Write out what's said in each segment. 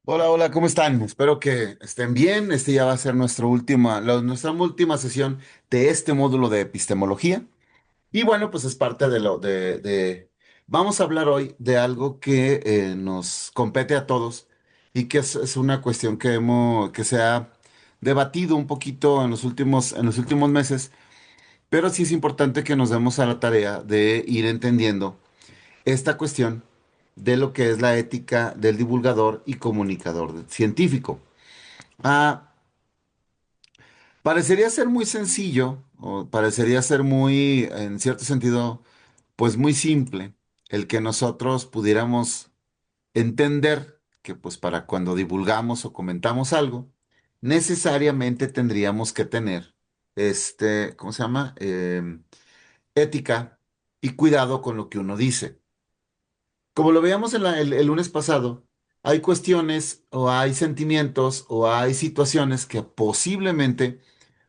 Hola, hola, ¿cómo están? Espero que estén bien. Este ya va a ser nuestra última sesión de este módulo de epistemología. Y bueno, pues es parte Vamos a hablar hoy de algo que nos compete a todos y que es una cuestión que se ha debatido un poquito en los últimos meses, pero sí es importante que nos demos a la tarea de ir entendiendo esta cuestión de lo que es la ética del divulgador y comunicador científico. Ah, parecería ser muy sencillo, o parecería ser muy, en cierto sentido, pues muy simple, el que nosotros pudiéramos entender que pues para cuando divulgamos o comentamos algo, necesariamente tendríamos que tener ¿cómo se llama? Ética y cuidado con lo que uno dice. Como lo veíamos el lunes pasado, hay cuestiones o hay sentimientos o hay situaciones que posiblemente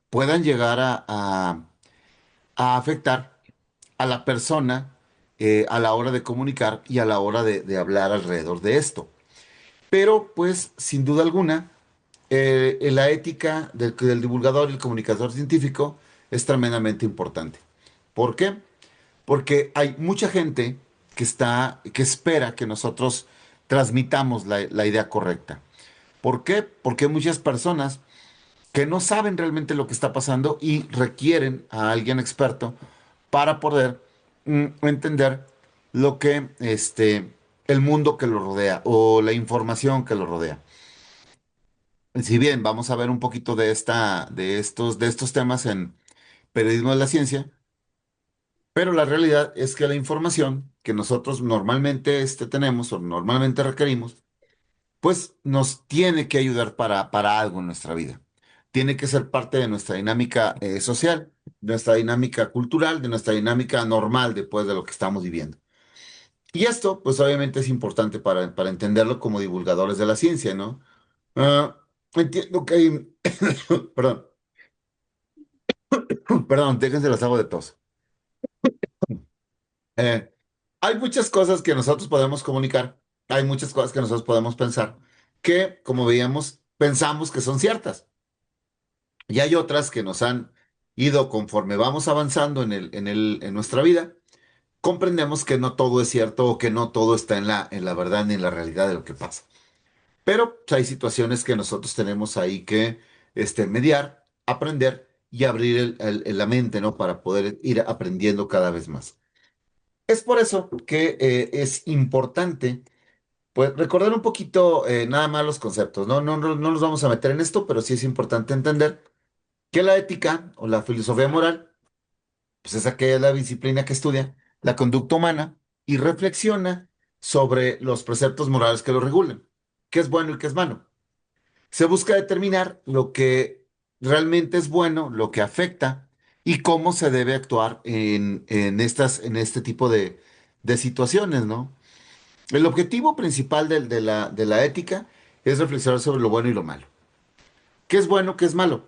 puedan llegar a afectar a la persona a la hora de comunicar y a la hora de hablar alrededor de esto. Pero, pues, sin duda alguna, la ética del divulgador y el comunicador científico es tremendamente importante. ¿Por qué? Porque hay mucha gente que espera que nosotros transmitamos la idea correcta. ¿Por qué? Porque hay muchas personas que no saben realmente lo que está pasando y requieren a alguien experto para poder entender lo que el mundo que lo rodea o la información que lo rodea. Si bien vamos a ver un poquito de estos temas en Periodismo de la Ciencia, pero la realidad es que la información que nosotros normalmente tenemos o normalmente requerimos, pues nos tiene que ayudar para algo en nuestra vida. Tiene que ser parte de nuestra dinámica social, de nuestra dinámica cultural, de nuestra dinámica normal después de lo que estamos viviendo. Y esto, pues obviamente es importante para entenderlo como divulgadores de la ciencia, ¿no? Ah, entiendo que hay, perdón, perdón, déjense las hago de tos. Eh, hay muchas cosas que nosotros podemos comunicar, hay muchas cosas que nosotros podemos pensar, que, como veíamos, pensamos que son ciertas. Y hay otras que nos han ido conforme vamos avanzando en nuestra vida, comprendemos que no todo es cierto o que no todo está en la verdad ni en la realidad de lo que pasa. Pero pues, hay situaciones que nosotros tenemos ahí que mediar, aprender y abrir la mente, ¿no? Para poder ir aprendiendo cada vez más. Es por eso que es importante, pues, recordar un poquito nada más los conceptos, ¿no? No nos vamos a meter en esto, pero sí es importante entender que la ética o la filosofía moral, pues es aquella disciplina que estudia la conducta humana y reflexiona sobre los preceptos morales que lo regulan, qué es bueno y qué es malo. Se busca determinar lo que realmente es bueno, lo que afecta y cómo se debe actuar en este tipo de situaciones, ¿no? El objetivo principal de la ética es reflexionar sobre lo bueno y lo malo. ¿Qué es bueno, qué es malo?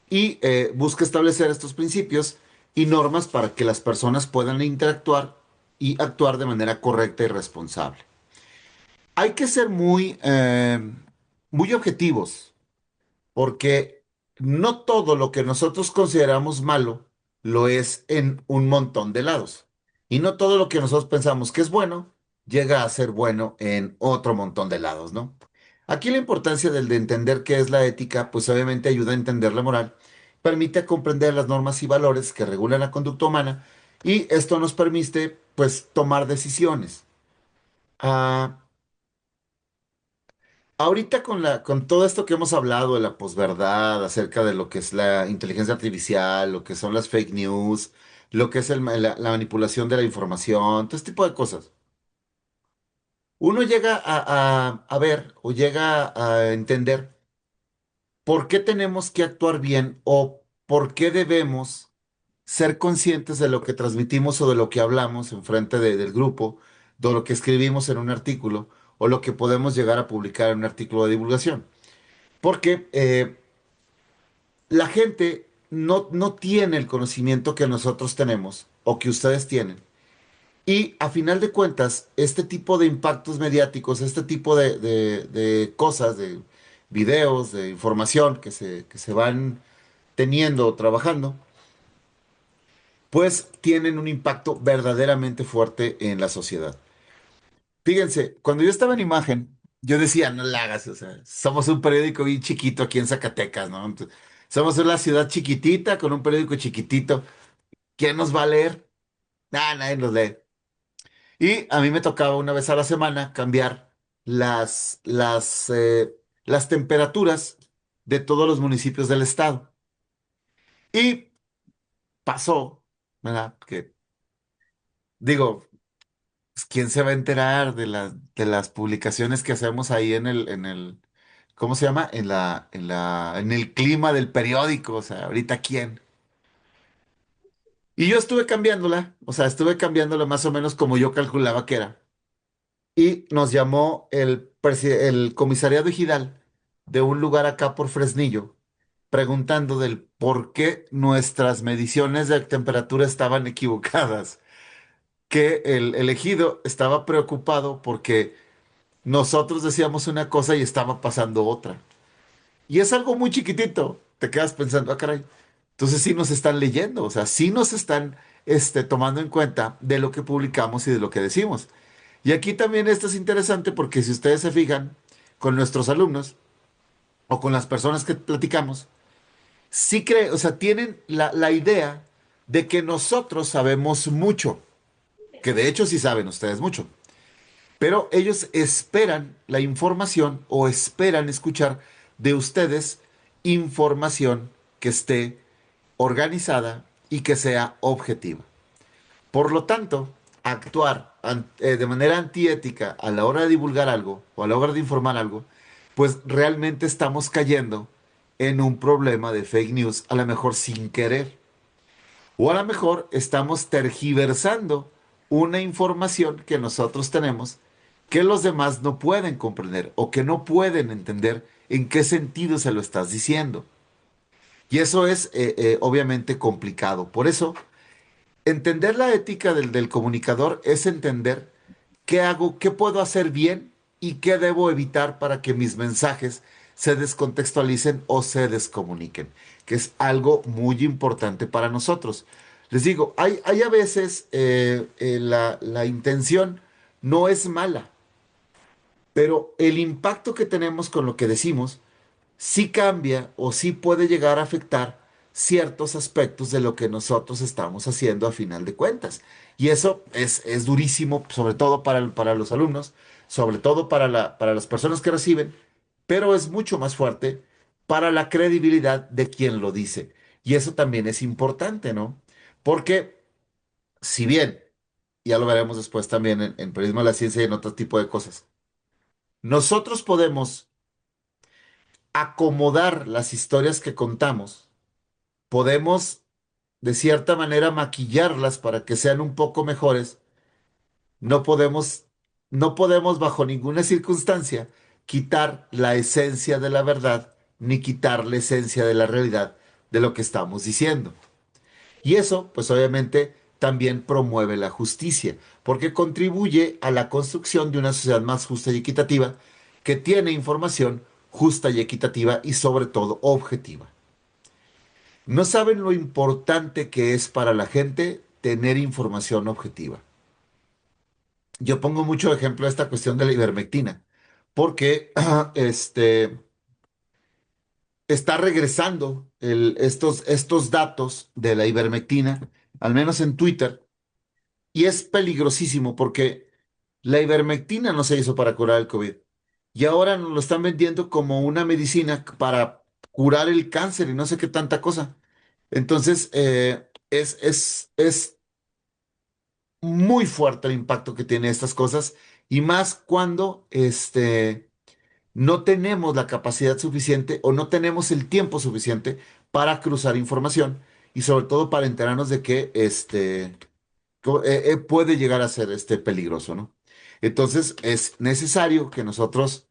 Y busca establecer estos principios y normas para que las personas puedan interactuar y actuar de manera correcta y responsable. Hay que ser muy objetivos, porque no todo lo que nosotros consideramos malo lo es en un montón de lados. Y no todo lo que nosotros pensamos que es bueno llega a ser bueno en otro montón de lados, ¿no? Aquí la importancia de entender qué es la ética, pues obviamente ayuda a entender la moral, permite comprender las normas y valores que regulan la conducta humana y esto nos permite, pues, tomar decisiones. Ah, ahorita con todo esto que hemos hablado de la posverdad, acerca de lo que es la inteligencia artificial, lo que son las fake news, lo que es la manipulación de la información, todo este tipo de cosas, uno llega a ver o llega a entender por qué tenemos que actuar bien o por qué debemos ser conscientes de lo que transmitimos o de lo que hablamos en frente del grupo, de lo que escribimos en un artículo o lo que podemos llegar a publicar en un artículo de divulgación. Porque la gente no tiene el conocimiento que nosotros tenemos o que ustedes tienen Y a final de cuentas, este tipo de impactos mediáticos, este tipo de cosas, de videos, de información que se van teniendo o trabajando, pues tienen un impacto verdaderamente fuerte en la sociedad. Fíjense, cuando yo estaba en Imagen, yo decía, no la hagas, o sea, somos un periódico bien chiquito aquí en Zacatecas, ¿no? Somos una ciudad chiquitita con un periódico chiquitito. ¿Quién nos va a leer? Nadie nos lee. Y a mí me tocaba una vez a la semana cambiar las, las, eh, las temperaturas de todos los municipios del estado. Y pasó, ¿verdad? Que digo, pues, ¿quién se va a enterar de las publicaciones que hacemos ahí ¿cómo se llama? En el clima del periódico, o sea, ahorita quién. Y yo estuve cambiándola, o sea, estuve cambiándola más o menos como yo calculaba que era. Y nos llamó el comisariado ejidal de un lugar acá por Fresnillo, preguntando del por qué nuestras mediciones de temperatura estaban equivocadas, que el ejido estaba preocupado porque nosotros decíamos una cosa y estaba pasando otra. Y es algo muy chiquitito. Te quedas pensando, ah, caray. Entonces sí nos están leyendo, o sea, sí nos están tomando en cuenta de lo que publicamos y de lo que decimos. Y aquí también esto es interesante porque si ustedes se fijan con nuestros alumnos o con las personas que platicamos, sí creen, o sea, tienen la idea de que nosotros sabemos mucho, que de hecho sí saben ustedes mucho. Pero ellos esperan la información o esperan escuchar de ustedes información que esté organizada y que sea objetiva. Por lo tanto, actuar de manera antiética a la hora de divulgar algo o a la hora de informar algo, pues realmente estamos cayendo en un problema de fake news, a lo mejor sin querer. O a lo mejor estamos tergiversando una información que nosotros tenemos que los demás no pueden comprender o que no pueden entender en qué sentido se lo estás diciendo. Y eso es obviamente complicado. Por eso, entender la ética del comunicador es entender qué hago, qué puedo hacer bien y qué debo evitar para que mis mensajes se descontextualicen o se descomuniquen, que es algo muy importante para nosotros. Les digo, hay a veces la intención no es mala, pero el impacto que tenemos con lo que decimos sí cambia o sí puede llegar a afectar ciertos aspectos de lo que nosotros estamos haciendo a final de cuentas. Y eso es durísimo, sobre todo para los alumnos, sobre todo para las personas que reciben, pero es mucho más fuerte para la credibilidad de quien lo dice. Y eso también es importante, ¿no? Porque si bien, ya lo veremos después también en periodismo de la ciencia y en otro tipo de cosas, nosotros podemos acomodar las historias que contamos, podemos de cierta manera maquillarlas para que sean un poco mejores, no podemos, no podemos bajo ninguna circunstancia quitar la esencia de la verdad ni quitar la esencia de la realidad de lo que estamos diciendo. Y eso, pues obviamente, también promueve la justicia, porque contribuye a la construcción de una sociedad más justa y equitativa que tiene información justa y equitativa y sobre todo objetiva. No saben lo importante que es para la gente tener información objetiva. Yo pongo mucho ejemplo a esta cuestión de la ivermectina, porque está regresando estos datos de la ivermectina, al menos en Twitter, y es peligrosísimo porque la ivermectina no se hizo para curar el COVID y ahora nos lo están vendiendo como una medicina para curar el cáncer y no sé qué tanta cosa. Entonces, es muy fuerte el impacto que tiene estas cosas y más cuando no tenemos la capacidad suficiente o no tenemos el tiempo suficiente para cruzar información y sobre todo para enterarnos de que puede llegar a ser peligroso, ¿no? Entonces es necesario que nosotros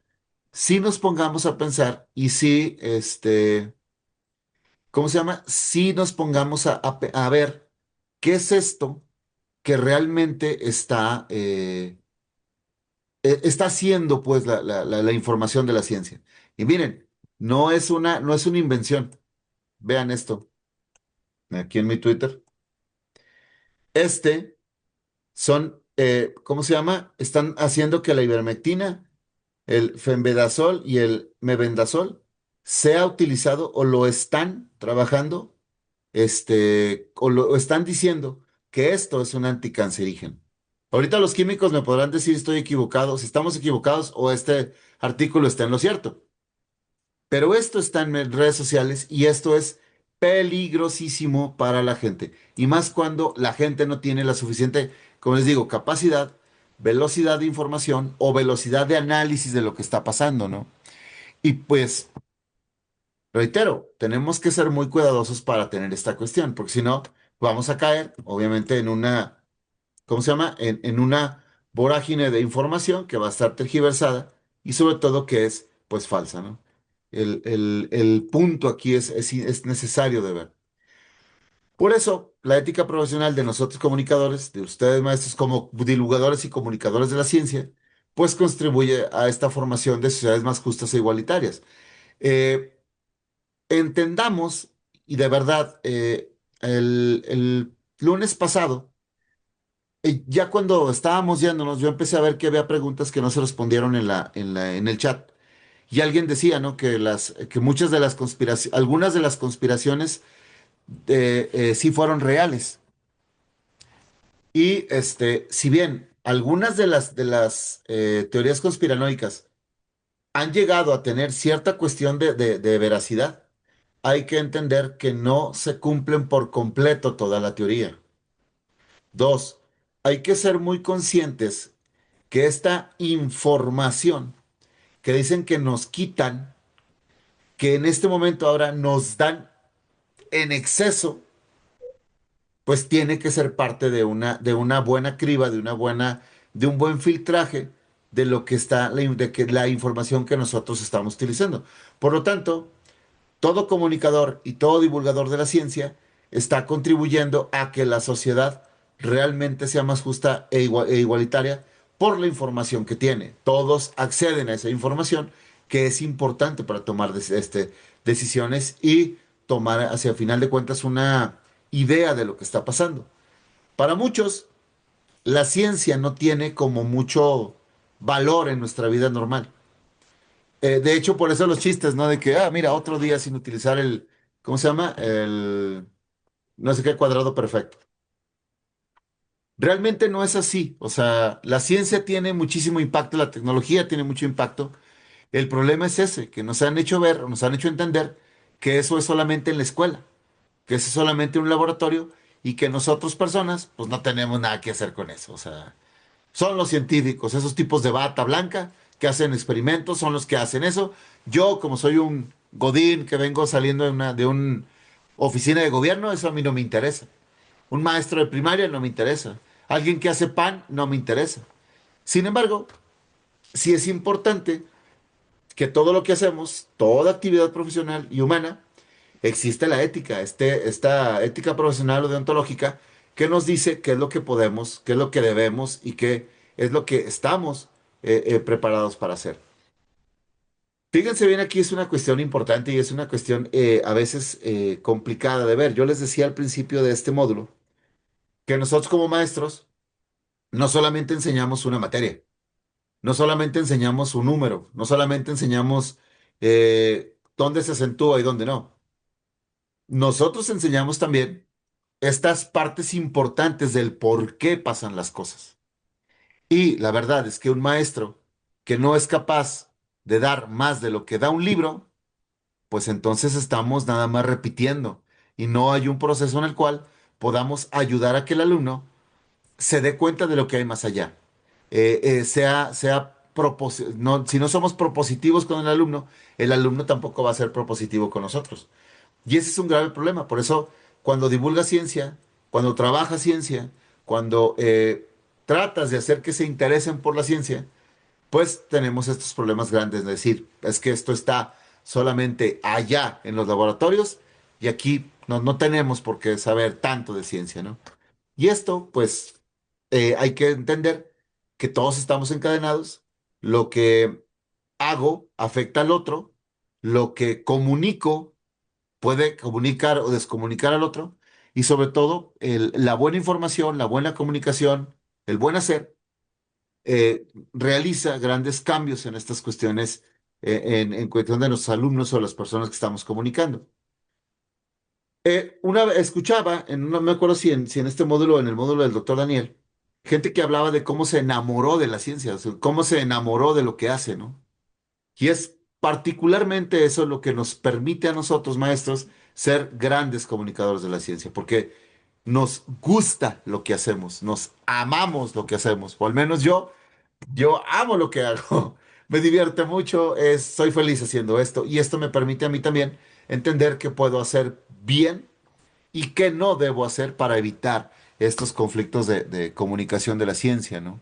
sí nos pongamos a pensar y sí, ¿cómo se llama? Sí nos pongamos a ver qué es esto que realmente está haciendo pues la información de la ciencia. Y miren, no es una invención. Vean esto, aquí en mi Twitter. Este ¿cómo se llama? Están haciendo que la ivermectina, el fenbendazol y el mebendazol sea utilizado o lo están trabajando, o lo están diciendo que esto es un anticancerígeno. Ahorita los químicos me podrán decir si estoy equivocado, si estamos equivocados o este artículo está en lo cierto. Pero esto está en redes sociales y esto es peligrosísimo para la gente. Y más cuando la gente no tiene la suficiente, como les digo, capacidad, velocidad de información o velocidad de análisis de lo que está pasando, ¿no? Y pues, reitero, tenemos que ser muy cuidadosos para tener esta cuestión, porque si no, vamos a caer, obviamente, en una, ¿cómo se llama? En una vorágine de información que va a estar tergiversada y sobre todo que es, pues, falsa, ¿no? El punto aquí es necesario de ver. Por eso, la ética profesional de nosotros comunicadores, de ustedes maestros como divulgadores y comunicadores de la ciencia, pues contribuye a esta formación de sociedades más justas e igualitarias. Eh, Entendamos, y de verdad, el lunes pasado, ya cuando estábamos yéndonos, yo empecé a ver que había preguntas que no se respondieron en el chat. Y alguien decía, ¿no? Que muchas de las conspiraciones, algunas de las conspiraciones sí fueron reales. Y si bien algunas de las teorías conspiranoicas han llegado a tener cierta cuestión de veracidad, hay que entender que no se cumplen por completo toda la teoría. Dos, hay que ser muy conscientes que esta información que dicen que nos quitan, que en este momento ahora nos dan en exceso, pues tiene que ser parte de una buena criba, de un buen filtraje de lo que está, de que la información que nosotros estamos utilizando. Por lo tanto, todo comunicador y todo divulgador de la ciencia está contribuyendo a que la sociedad realmente sea más justa e igualitaria por la información que tiene. Todos acceden a esa información que es importante para tomar decisiones y tomar hacia final de cuentas una idea de lo que está pasando. Para muchos, la ciencia no tiene como mucho valor en nuestra vida normal. De hecho, por eso los chistes, ¿no? De que, mira, otro día sin utilizar ¿cómo se llama? El no sé qué cuadrado perfecto. Realmente no es así. O sea, la ciencia tiene muchísimo impacto, la tecnología tiene mucho impacto. El problema es ese, que nos han hecho ver, o nos han hecho entender que eso es solamente en la escuela, que eso es solamente un laboratorio y que nosotros personas, pues no tenemos nada que hacer con eso. O sea, son los científicos, esos tipos de bata blanca que hacen experimentos, son los que hacen eso. Yo, como soy un godín que vengo saliendo de una oficina de gobierno, eso a mí no me interesa. Un maestro de primaria no me interesa. Alguien que hace pan no me interesa. Sin embargo, sí es importante que todo lo que hacemos, toda actividad profesional y humana, existe la ética, esta ética profesional o deontológica que nos dice qué es lo que podemos, qué es lo que debemos y qué es lo que estamos preparados para hacer. Fíjense bien, aquí es una cuestión importante y es una cuestión a veces complicada de ver. Yo les decía al principio de este módulo que nosotros como maestros no solamente enseñamos una materia, no solamente enseñamos un número, no solamente enseñamos dónde se acentúa y dónde no. Nosotros enseñamos también estas partes importantes del por qué pasan las cosas. Y la verdad es que un maestro que no es capaz de dar más de lo que da un libro, pues entonces estamos nada más repitiendo y no hay un proceso en el cual podamos ayudar a que el alumno se dé cuenta de lo que hay más allá. Si no somos propositivos con el alumno tampoco va a ser propositivo con nosotros. Y ese es un grave problema. Por eso, cuando divulgas ciencia, cuando trabajas ciencia, cuando tratas de hacer que se interesen por la ciencia, pues tenemos estos problemas grandes. Es decir, es que esto está solamente allá en los laboratorios y aquí no tenemos por qué saber tanto de ciencia, ¿no? Y esto, pues, hay que entender que todos estamos encadenados. Lo que hago afecta al otro. Lo que comunico puede comunicar o descomunicar al otro. Y sobre todo, la buena información, la buena comunicación, el buen hacer, realiza grandes cambios en estas cuestiones, en cuestión de los alumnos o las personas que estamos comunicando. Una vez escuchaba, no me acuerdo si en este módulo o en el módulo del doctor Daniel, gente que hablaba de cómo se enamoró de la ciencia, o sea, cómo se enamoró de lo que hace, ¿no? Y es particularmente eso lo que nos permite a nosotros, maestros, ser grandes comunicadores de la ciencia, porque nos gusta lo que hacemos, nos amamos lo que hacemos, o al menos yo amo lo que hago, me divierte mucho, soy feliz haciendo esto, y esto me permite a mí también entender que puedo hacer bien y qué no debo hacer para evitar estos conflictos de comunicación de la ciencia, ¿no?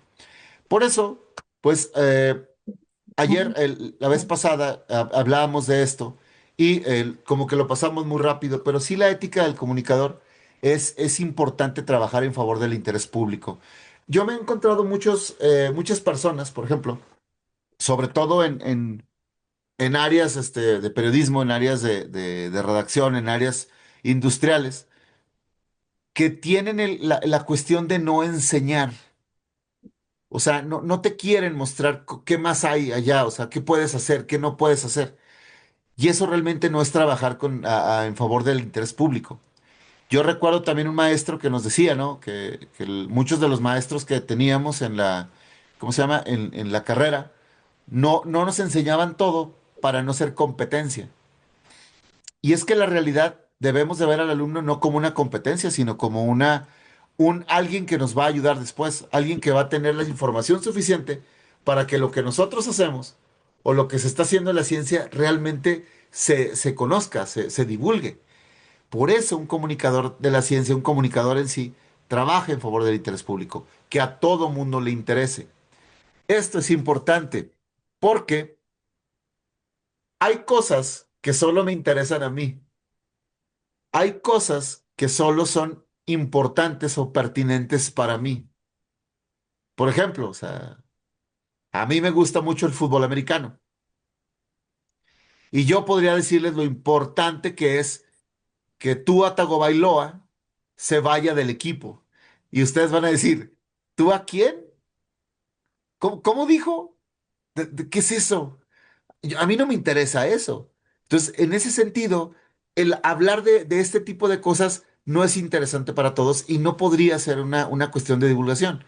Por eso, pues ayer, la vez pasada, hablábamos de esto y como que lo pasamos muy rápido, pero sí la ética del comunicador es importante trabajar en favor del interés público. Yo me he encontrado muchas personas, por ejemplo, sobre todo en áreas de periodismo, en áreas de redacción, en áreas industriales, que tienen la cuestión de no enseñar. O sea, no te quieren mostrar qué más hay allá, o sea, qué puedes hacer, qué no puedes hacer. Y eso realmente no es trabajar en favor del interés público. Yo recuerdo también un maestro que nos decía, ¿no? Que muchos de los maestros que teníamos ¿cómo se llama? En la carrera, no nos enseñaban todo para no ser competencia. Y es que la realidad debemos de ver al alumno no como una competencia, sino como alguien que nos va a ayudar después, alguien que va a tener la información suficiente para que lo que nosotros hacemos o lo que se está haciendo en la ciencia realmente se conozca, se divulgue. Por eso un comunicador de la ciencia, un comunicador en sí, trabaja en favor del interés público, que a todo mundo le interese. Esto es importante porque hay cosas que solo me interesan a mí. Hay cosas que solo son importantes o pertinentes para mí. Por ejemplo, o sea, a mí me gusta mucho el fútbol americano y yo podría decirles lo importante que es que Tua Tagovailoa se vaya del equipo. Y ustedes van a decir, ¿tú a quién? ¿Cómo dijo? ¿Qué es eso? A mí no me interesa eso. Entonces, en ese sentido, el hablar de este tipo de cosas no es interesante para todos y no podría ser una cuestión de divulgación.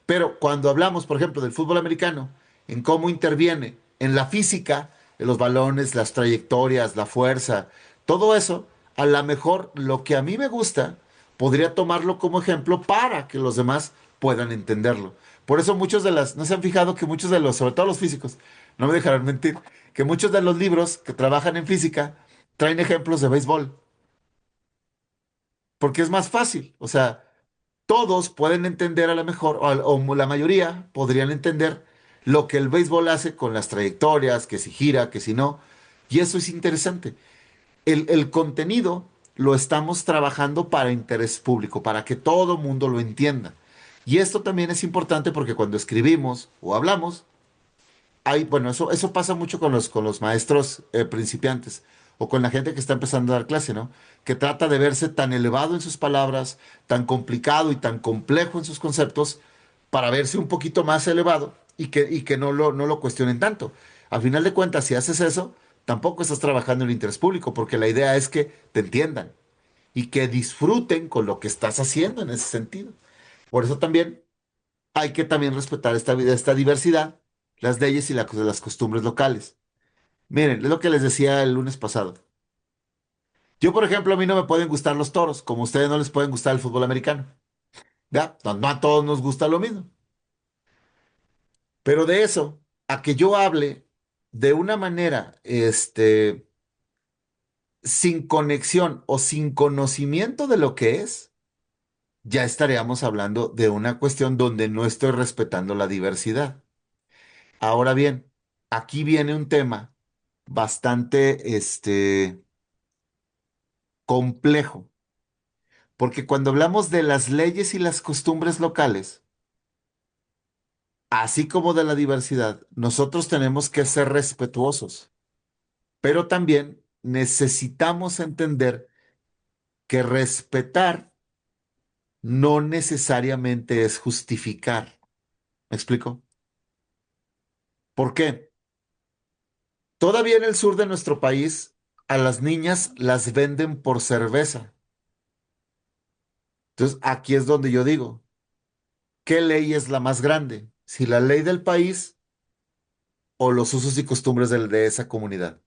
Pero cuando hablamos, por ejemplo, del fútbol americano, en cómo interviene en la física, en los balones, las trayectorias, la fuerza, todo eso, a lo mejor lo que a mí me gusta, podría tomarlo como ejemplo para que los demás puedan entenderlo. Por eso no se han fijado que muchos de sobre todo los físicos, no me dejarán mentir, que muchos de los libros que trabajan en física traen ejemplos de béisbol, porque es más fácil. O sea, todos pueden entender a lo mejor, o la mayoría podrían entender lo que el béisbol hace con las trayectorias, que si gira, que si no. Y eso es interesante. El contenido lo estamos trabajando para interés público, para que todo mundo lo entienda. Y esto también es importante porque cuando escribimos o hablamos, bueno, eso pasa mucho con los maestros principiantes o con la gente que está empezando a dar clase, ¿no? Que trata de verse tan elevado en sus palabras, tan complicado y tan complejo en sus conceptos para verse un poquito más elevado y que no lo cuestionen tanto. Al final de cuentas, si haces eso, tampoco estás trabajando en el interés público, porque la idea es que te entiendan y que disfruten con lo que estás haciendo en ese sentido. Por eso también hay que también respetar esta diversidad, las leyes y las costumbres locales. Miren, es lo que les decía el lunes pasado. Yo, por ejemplo, a mí no me pueden gustar los toros, como a ustedes no les pueden gustar el fútbol americano. ¿Ya? No a todos nos gusta lo mismo. Pero de eso, a que yo hable de una manera, sin conexión o sin conocimiento de lo que es, ya estaríamos hablando de una cuestión donde no estoy respetando la diversidad. Ahora bien, aquí viene un tema bastante, complejo, porque cuando hablamos de las leyes y las costumbres locales, así como de la diversidad, nosotros tenemos que ser respetuosos, pero también necesitamos entender que respetar no necesariamente es justificar. ¿Me explico? ¿Por qué? Todavía en el sur de nuestro país, a las niñas las venden por cerveza. Entonces, aquí es donde yo digo, ¿qué ley es la más grande? ¿Si la ley del país o los usos y costumbres de esa comunidad?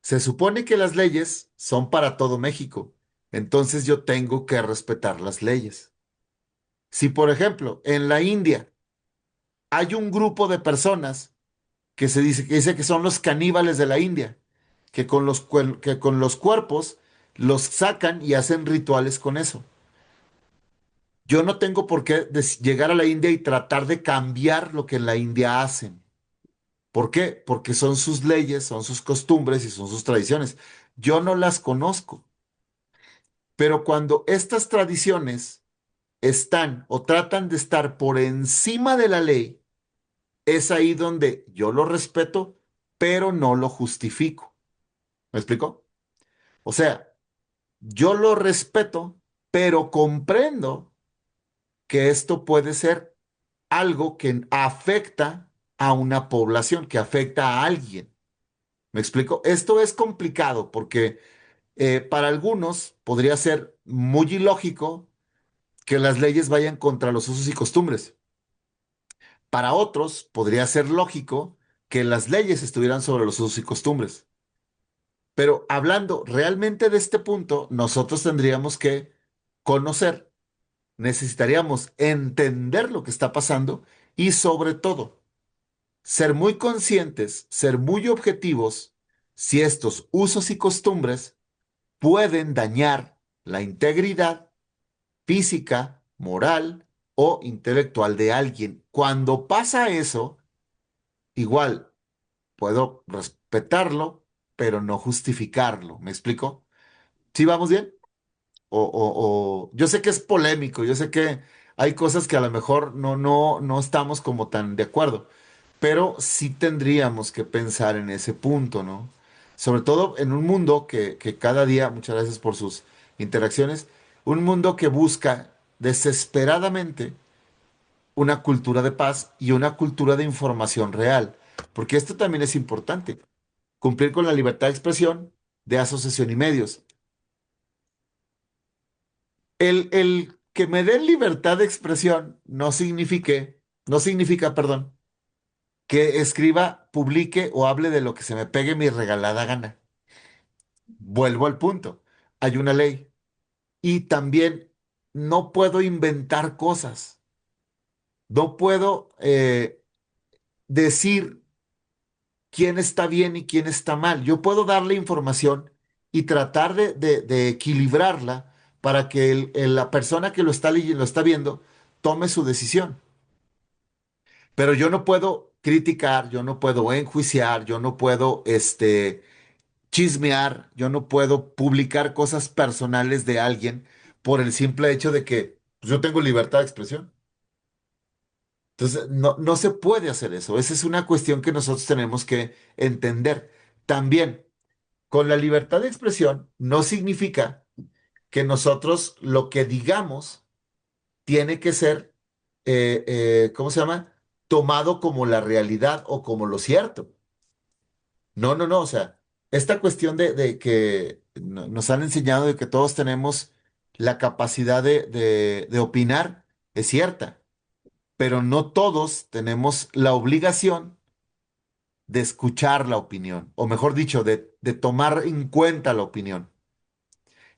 Se supone que las leyes son para todo México, entonces yo tengo que respetar las leyes. Si, por ejemplo, en la India hay un grupo de personas que dice que son los caníbales de la India, que con los cuerpos los sacan y hacen rituales con eso. Yo no tengo por qué llegar a la India y tratar de cambiar lo que en la India hacen. ¿Por qué? Porque son sus leyes, son sus costumbres y son sus tradiciones. Yo no las conozco, pero cuando estas tradiciones están o tratan de estar por encima de la ley, es ahí donde yo lo respeto, pero no lo justifico. ¿Me explico? O sea, yo lo respeto, pero comprendo que esto puede ser algo que afecta a una población, que afecta a alguien. ¿Me explico? Esto es complicado porque para algunos podría ser muy ilógico que las leyes vayan contra los usos y costumbres. Para otros podría ser lógico que las leyes estuvieran sobre los usos y costumbres. Pero hablando realmente de este punto, nosotros tendríamos que conocer, necesitaríamos entender lo que está pasando y sobre todo ser muy conscientes, ser muy objetivos si estos usos y costumbres pueden dañar la integridad física, moral o intelectual de alguien. Cuando pasa eso, igual puedo respetarlo, pero no justificarlo. ¿Me explico? ¿Sí vamos bien? Yo sé que es polémico, yo sé que hay cosas que a lo mejor no estamos como tan de acuerdo, pero sí tendríamos que pensar en ese punto, ¿no? Sobre todo en un mundo que cada día, muchas gracias por sus interacciones, un mundo que busca desesperadamente una cultura de paz y una cultura de información real, porque esto también es importante, cumplir con la libertad de expresión, de asociación y medios. El que me den libertad de expresión no significa, perdón, que escriba, publique o hable de lo que se me pegue mi regalada gana. Vuelvo al punto. Hay una ley. Y también no puedo inventar cosas. No puedo decir quién está bien y quién está mal. Yo puedo darle información y tratar de equilibrarla para que la persona que lo está leyendo, lo está viendo, tome su decisión. Pero yo no puedo criticar, yo no puedo enjuiciar, yo no puedo chismear, yo no puedo publicar cosas personales de alguien por el simple hecho de que pues, yo tengo libertad de expresión. Entonces, no se puede hacer eso. Esa es una cuestión que nosotros tenemos que entender. También, con la libertad de expresión no significa que nosotros lo que digamos tiene que ser, ¿cómo se llama? Tomado como la realidad o como lo cierto. No, no, no. O sea, esta cuestión de que nos han enseñado de que todos tenemos la capacidad de opinar es cierta, pero no todos tenemos la obligación de escuchar la opinión, o mejor dicho, de tomar en cuenta la opinión.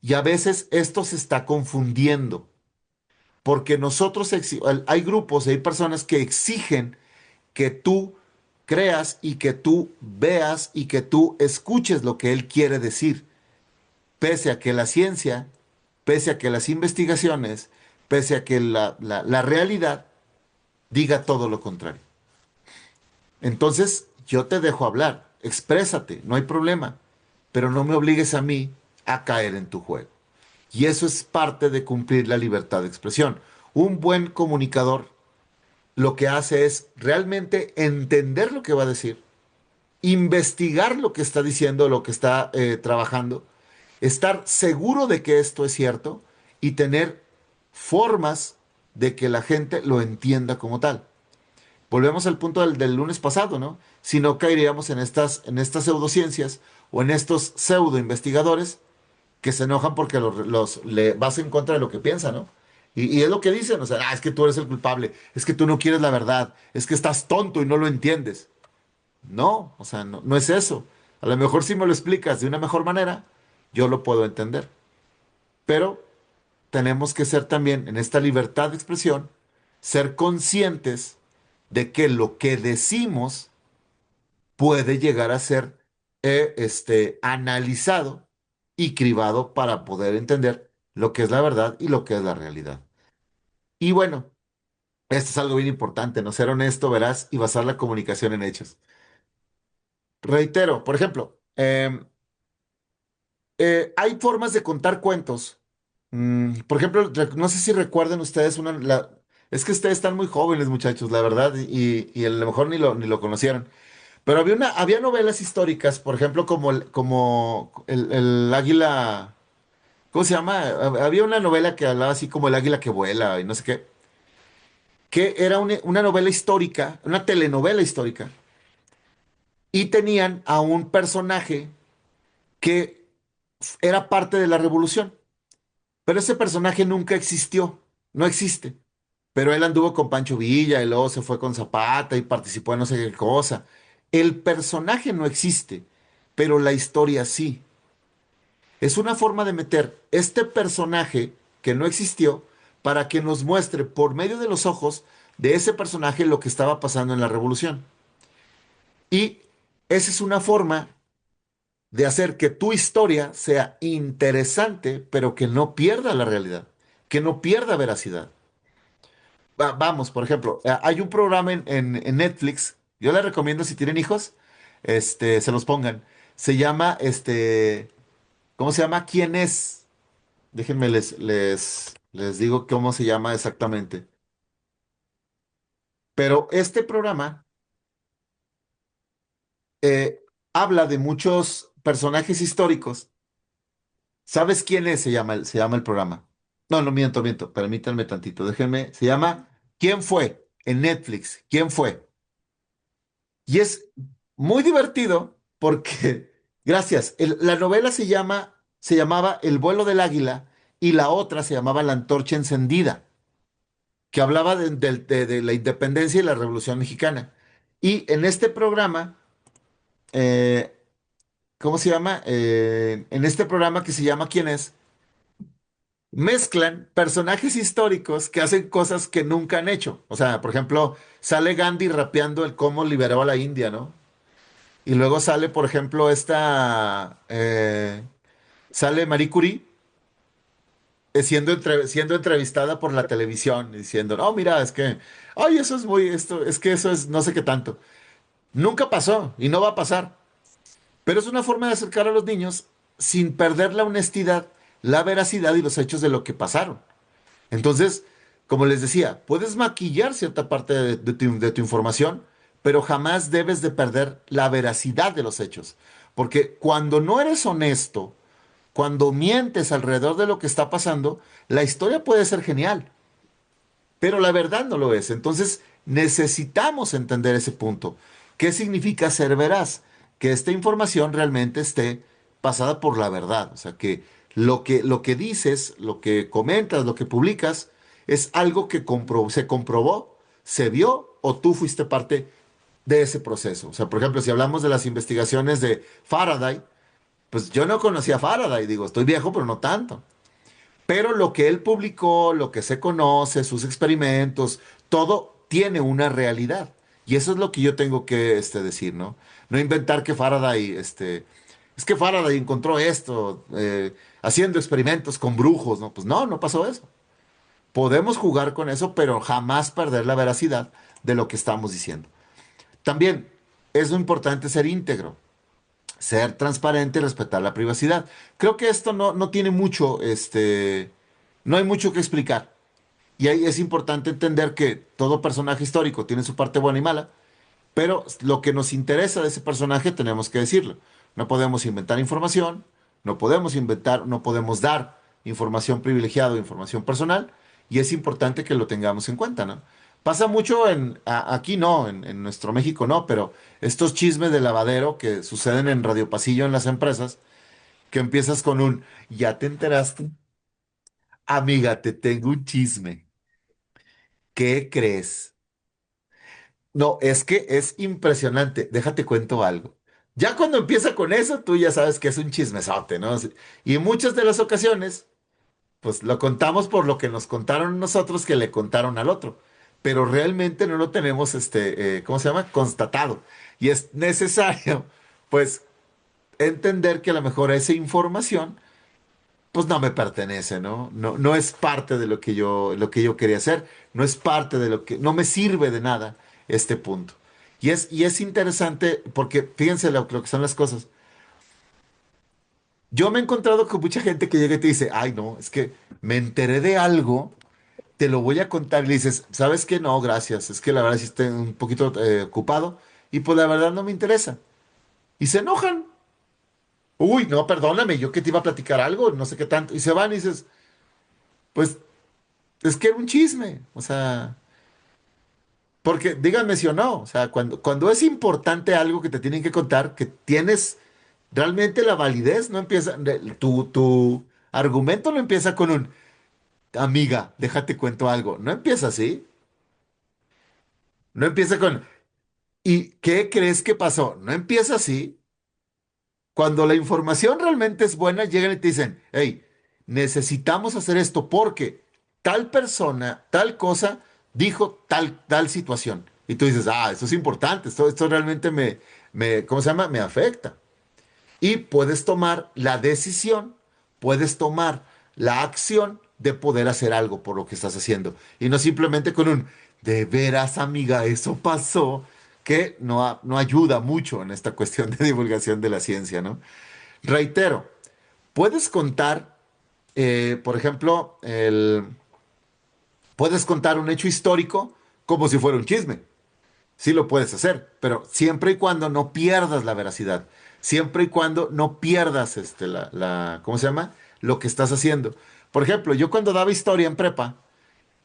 Y a veces esto se está confundiendo, porque hay grupos, hay personas que exigen que tú creas y que tú veas y que tú escuches lo que él quiere decir, pese a que la ciencia, pese a que las investigaciones, pese a que la realidad diga todo lo contrario. Entonces, yo te dejo hablar, exprésate, no hay problema, pero no me obligues a mí a caer en tu juego. Y eso es parte de cumplir la libertad de expresión. Un buen comunicador lo que hace es realmente entender lo que va a decir, investigar lo que está diciendo, lo que está trabajando, estar seguro de que esto es cierto y tener formas de que la gente lo entienda como tal. Volvemos al punto del lunes pasado, ¿no? Si no caeríamos en estas pseudociencias o en estos pseudo investigadores que se enojan porque le vas en contra de lo que piensan, ¿no? Y es lo que dicen, o sea, "Ah, es que tú eres el culpable, es que tú no quieres la verdad, es que estás tonto y no lo entiendes". No, o sea, no, no es eso. A lo mejor si me lo explicas de una mejor manera, yo lo puedo entender. Pero tenemos que ser también, en esta libertad de expresión, ser conscientes de que lo que decimos puede llegar a ser analizado y cribado para poder entender lo que es la verdad y lo que es la realidad. Y bueno, esto es algo bien importante, ¿no? Ser honesto, veraz y basar la comunicación en hechos. Reitero, por ejemplo, hay formas de contar cuentos. Por ejemplo, no sé si recuerdan ustedes es que ustedes están muy jóvenes, muchachos, la verdad, y a lo mejor ni lo conocieron. Pero había novelas históricas, por ejemplo, como el águila, ¿cómo se llama? Había una novela que hablaba así como el águila que vuela y no sé qué, que era una novela histórica, una telenovela histórica, y tenían a un personaje que era parte de la revolución, pero ese personaje nunca existió, no existe. Pero él anduvo con Pancho Villa y luego se fue con Zapata y participó en no sé qué cosa. El personaje no existe, pero la historia sí. Es una forma de meter este personaje que no existió para que nos muestre por medio de los ojos de ese personaje lo que estaba pasando en la revolución. Y esa es una forma de hacer que tu historia sea interesante, pero que no pierda la realidad, que no pierda veracidad. Vamos, por ejemplo, hay un programa en Netflix, yo le recomiendo si tienen hijos, se los pongan. Se llama, ¿cómo se llama? ¿Quién es? Déjenme les digo cómo se llama exactamente. Pero este programa eh, habla de muchos personajes históricos. ¿Sabes quién es? Se llama el programa. No, no miento, miento. Permítanme tantito. Déjenme. Se llama ¿Quién fue? En Netflix. ¿Quién fue? Y es muy divertido porque, gracias, la novela se llamaba El vuelo del águila y la otra se llamaba La antorcha encendida, que hablaba de la independencia y la Revolución Mexicana. Y en este programa, eh, ¿cómo se llama? En este programa que se llama ¿Quién es? Mezclan personajes históricos que hacen cosas que nunca han hecho. O sea, por ejemplo, sale Gandhi rapeando el cómo liberó a la India, ¿no? Y luego sale, por ejemplo, sale Marie Curie siendo entrevistada por la televisión, diciendo, no, mira, ay, es que eso es no sé qué tanto. Nunca pasó y no va a pasar. Pero es una forma de acercar a los niños sin perder la honestidad, la veracidad y los hechos de lo que pasaron. Entonces, como les decía, puedes maquillar cierta parte de tu información, pero jamás debes de perder la veracidad de los hechos. Porque cuando no eres honesto, cuando mientes alrededor de lo que está pasando, la historia puede ser genial, pero la verdad no lo es. Entonces, necesitamos entender ese punto. ¿Qué significa ser veraz? Que esta información realmente esté pasada por la verdad. O sea, que lo que dices, lo que comentas, lo que publicas, es algo que se comprobó, se vio o tú fuiste parte de ese proceso. O sea, por ejemplo, si hablamos de las investigaciones de Faraday, pues yo no conocía a Faraday, digo, estoy viejo, pero no tanto. Pero lo que él publicó, lo que se conoce, sus experimentos, todo tiene una realidad. Y eso es lo que yo tengo que decir, ¿no? No inventar que Faraday, es que Faraday encontró esto, haciendo experimentos con brujos, ¿no? Pues no, no pasó eso. Podemos jugar con eso, pero jamás perder la veracidad de lo que estamos diciendo. También es muy importante ser íntegro, ser transparente y respetar la privacidad. Creo que esto no tiene mucho, no hay mucho que explicar. Y ahí es importante entender que todo personaje histórico tiene su parte buena y mala, pero lo que nos interesa de ese personaje tenemos que decirlo. No podemos inventar información, no podemos inventar, no podemos dar información privilegiada o información personal, y es importante que lo tengamos en cuenta, ¿no? Pasa mucho aquí no, en nuestro México no, pero estos chismes de lavadero que suceden en Radio Pasillo en las empresas, que empiezas con un, ¿ya te enteraste? Amiga, te tengo un chisme. ¿Qué crees? No, es que es impresionante. Déjate cuento algo. Ya cuando empieza con eso, tú ya sabes que es un chismesote, ¿no? Y en muchas de las ocasiones, pues lo contamos por lo que nos contaron nosotros que le contaron al otro. Pero realmente no lo tenemos, ¿cómo se llama? Constatado. Y es necesario, pues, entender que a lo mejor esa información pues no me pertenece, ¿no? No, no es parte de lo que yo quería hacer, no es parte de lo que, no me sirve de nada este punto. Y es interesante porque fíjense lo que son las cosas. Yo me he encontrado con mucha gente que llega y te dice, ay, no, es que me enteré de algo, te lo voy a contar. Y le dices, ¿sabes qué? No, gracias, es que la verdad sí estoy un poquito ocupado y pues la verdad no me interesa. Y se enojan. Uy, no, perdóname, yo que te iba a platicar algo, no sé qué tanto. Y se van y dices, pues es que era un chisme, o sea, porque díganme si o no, o sea, cuando es importante algo que te tienen que contar, que tienes realmente la validez, no empieza, tu argumento no empieza con un, amiga, déjate cuento algo, no empieza así, no empieza con, ¿y qué crees que pasó? No empieza así. Cuando la información realmente es buena, llegan y te dicen, hey, necesitamos hacer esto porque tal persona, tal cosa, dijo tal situación. Y tú dices, ah, esto es importante, esto realmente ¿cómo se llama? Me afecta. Y puedes tomar la decisión, puedes tomar la acción de poder hacer algo por lo que estás haciendo. Y no simplemente con un, de veras, amiga, eso pasó, que no ayuda mucho en esta cuestión de divulgación de la ciencia, ¿no? Reitero, puedes contar, por ejemplo, puedes contar un hecho histórico como si fuera un chisme. Sí lo puedes hacer, pero siempre y cuando no pierdas la veracidad, siempre y cuando no pierdas ¿cómo se llama? Lo que estás haciendo. Por ejemplo, yo cuando daba historia en prepa,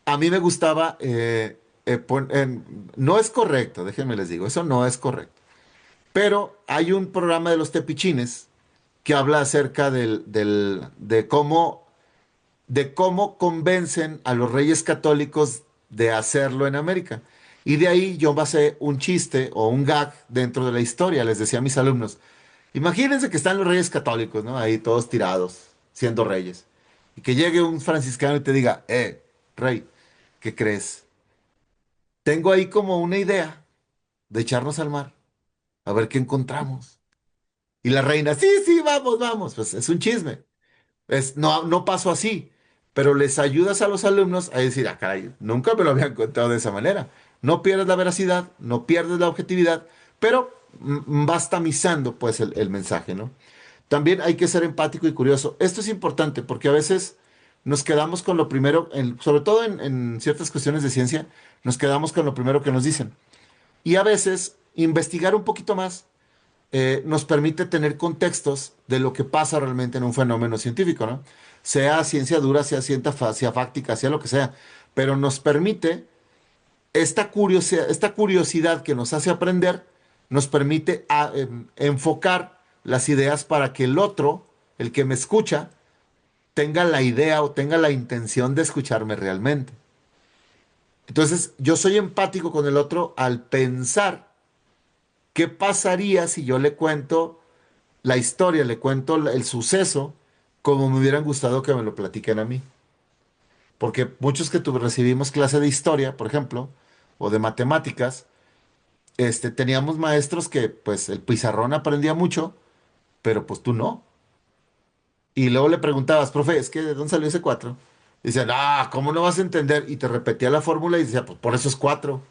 a mí me gustaba, no es correcto, déjenme les digo, eso no es correcto. Pero hay un programa de los tepichines que habla acerca de cómo convencen a los reyes católicos de hacerlo en América. Y de ahí yo basé un chiste o un gag dentro de la historia. Les decía a mis alumnos, imagínense que están los reyes católicos, ¿no? Ahí todos tirados, siendo reyes. Y que llegue un franciscano y te diga, rey, ¿qué crees? Tengo ahí como una idea de echarnos al mar, a ver qué encontramos. Y la reina, sí, sí, vamos, vamos. Pues es un chisme. No pasó así, pero les ayudas a los alumnos a decir, ah, caray, nunca me lo habían contado de esa manera. No pierdes la veracidad, no pierdes la objetividad, pero vas tamizando pues el mensaje, ¿no? También hay que ser empático y curioso. Esto es importante porque a veces nos quedamos con lo primero, sobre todo en ciertas cuestiones de ciencia, nos quedamos con lo primero que nos dicen. Y a veces investigar un poquito más nos permite tener contextos de lo que pasa realmente en un fenómeno científico, ¿no? Sea ciencia dura, sea fáctica, sea lo que sea, pero nos permite esta curiosidad que nos hace aprender, nos permite enfocar las ideas para que el otro, el que me escucha, tenga la idea o tenga la intención de escucharme realmente. Entonces, yo soy empático con el otro al pensar qué pasaría si yo le cuento la historia, le cuento el suceso como me hubieran gustado que me lo platiquen a mí. Porque muchos que recibimos clase de historia, por ejemplo, o de matemáticas, teníamos maestros que pues el pizarrón aprendía mucho, pero pues tú no. Y luego le preguntabas, profe, es que ¿de dónde salió ese 4? Y decían, ah, ¿cómo no vas a entender? Y te repetía la fórmula y decía, pues por eso es 4.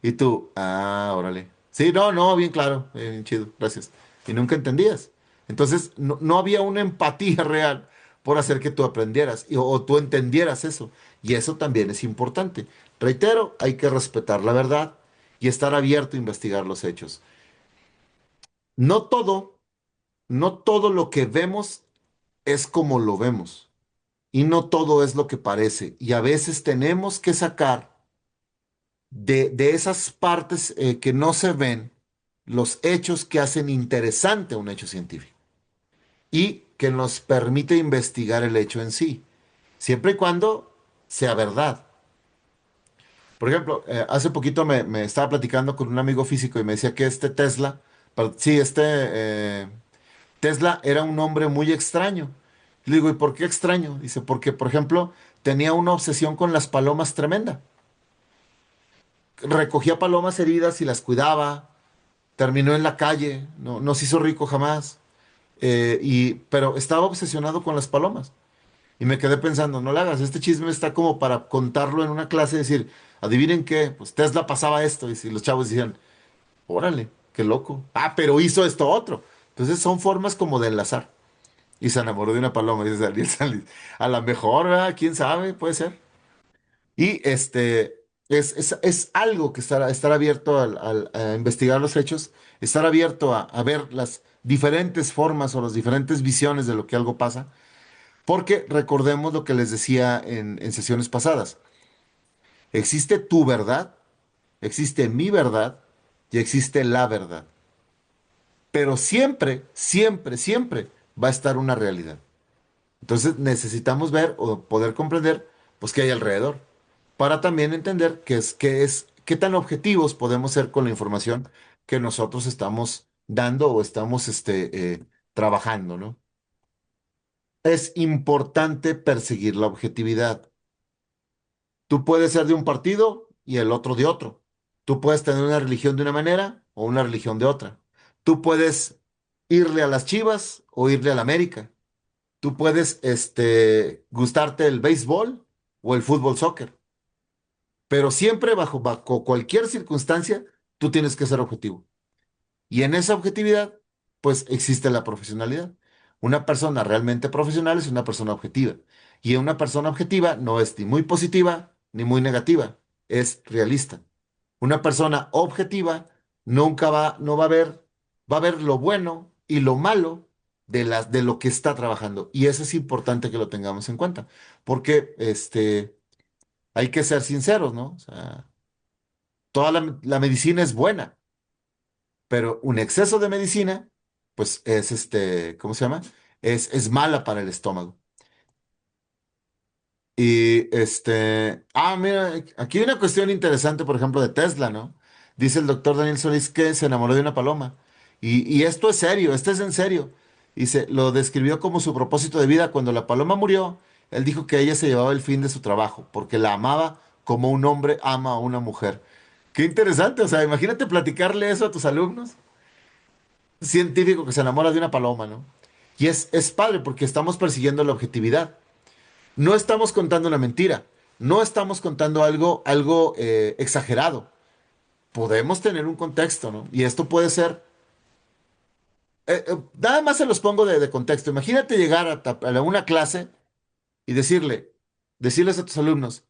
Y tú, ah, órale. Sí, no, no, bien claro, bien chido, gracias. Y nunca entendías. Entonces, no había una empatía real por hacer que tú aprendieras o tú entendieras eso. Y eso también es importante. Reitero, hay que respetar la verdad y estar abierto a investigar los hechos. No todo, no todo lo que vemos es como lo vemos. Y no todo es lo que parece. Y a veces tenemos que sacar de esas partes que no se ven los hechos que hacen interesante un hecho científico y que nos permite investigar el hecho en sí, siempre y cuando sea verdad. Por ejemplo, hace poquito me estaba platicando con un amigo físico y me decía que este Tesla, sí, Tesla era un hombre muy extraño. Le digo, ¿y por qué extraño? Dice, porque, por ejemplo, tenía una obsesión con las palomas tremenda. Recogía palomas heridas y las cuidaba. Terminó en la calle, no se hizo rico jamás. Pero estaba obsesionado con las palomas. Y me quedé pensando, no le hagas, este chisme está como para contarlo en una clase y decir, adivinen qué, pues Tesla pasaba esto. Y si los chavos decían, órale, qué loco. Ah, pero hizo esto otro. Entonces son formas como de enlazar. Y se enamoró de una paloma, dice Daniel Salis. A lo mejor, ¿verdad? ¿Quién sabe? Puede ser. Y es algo que estar abierto a investigar los hechos, estar abierto a ver las diferentes formas o las diferentes visiones de lo que algo pasa, porque recordemos lo que les decía en sesiones pasadas. Existe tu verdad, existe mi verdad y existe la verdad. Pero siempre, siempre, siempre va a estar una realidad. Entonces necesitamos ver o poder comprender pues qué hay alrededor para también entender qué tan objetivos podemos ser con la información que nosotros estamos dando o estamos trabajando, ¿no? Es importante perseguir la objetividad. Tú puedes ser de un partido y el otro de otro. Tú puedes tener una religión de una manera o una religión de otra. Tú puedes irle a las Chivas o irle a la América. Tú puedes, gustarte el béisbol o el fútbol soccer, pero siempre bajo cualquier circunstancia, tú tienes que ser objetivo. Y en esa objetividad, pues existe la profesionalidad. Una persona realmente profesional es una persona objetiva. Y una persona objetiva no es ni muy positiva ni muy negativa, es realista. Una persona objetiva no va a ver lo bueno y lo malo de lo que está trabajando. Y eso es importante que lo tengamos en cuenta, porque hay que ser sinceros, ¿no? O sea, toda la medicina es buena, pero un exceso de medicina, pues es ¿cómo se llama? Es mala para el estómago. Y mira, aquí hay una cuestión interesante, por ejemplo, de Tesla, ¿no? Dice el doctor Daniel Solís que se enamoró de una paloma. Y esto es serio, esto es en serio. Dice, lo describió como su propósito de vida. Cuando la paloma murió, él dijo que ella se llevaba el fin de su trabajo, porque la amaba como un hombre ama a una mujer. Qué interesante, o sea, imagínate platicarle eso a tus alumnos. Científico que se enamora de una paloma, ¿no? Y es padre porque estamos persiguiendo la objetividad. No estamos contando una mentira, no estamos contando algo exagerado. Podemos tener un contexto, ¿no? Y esto puede ser, nada más se los pongo de contexto. Imagínate llegar a una clase y decirles a tus alumnos,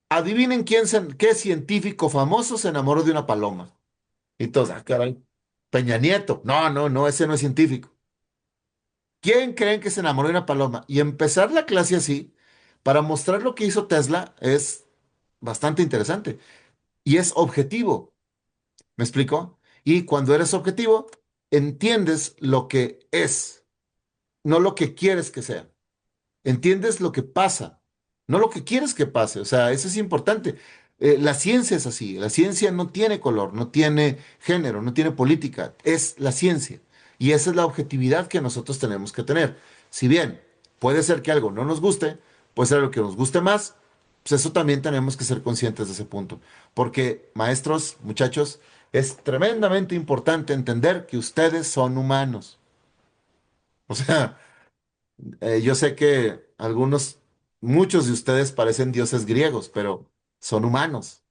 adivinen qué científico famoso se enamoró de una paloma. Y todos, ah, caray, Peña Nieto. No, no, no, ese no es científico. ¿Quién creen que se enamoró de una paloma? Y empezar la clase así, para mostrar lo que hizo Tesla, es bastante interesante. Y es objetivo, ¿me explico? Y cuando eres objetivo, entiendes lo que es, no lo que quieres que sea. Entiendes lo que pasa, no lo que quieres que pase. O sea, eso es importante. La ciencia es así. La ciencia no tiene color, no tiene género, no tiene política. Es la ciencia. Y esa es la objetividad que nosotros tenemos que tener. Si bien puede ser que algo no nos guste, puede ser algo que nos guste más, pues eso también tenemos que ser conscientes de ese punto. Porque, maestros, muchachos, es tremendamente importante entender que ustedes son humanos. O sea, yo sé que muchos de ustedes parecen dioses griegos, pero son humanos.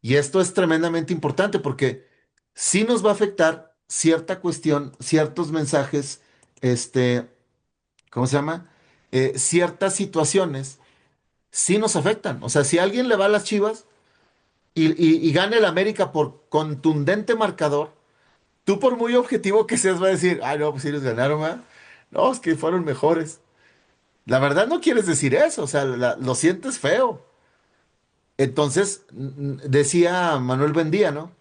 Y esto es tremendamente importante porque sí nos va a afectar cierta cuestión, ciertos mensajes, este, ¿cómo se llama? ciertas situaciones sí nos afectan. O sea, si alguien le va a las Chivas y gana el América por contundente marcador, tú por muy objetivo que seas, va a decir, ay, no, pues sí les ganaron, ¿verdad? No, es que fueron mejores. La verdad no quieres decir eso, o sea, lo sientes feo. Entonces, decía Manuel Bendía, ¿no?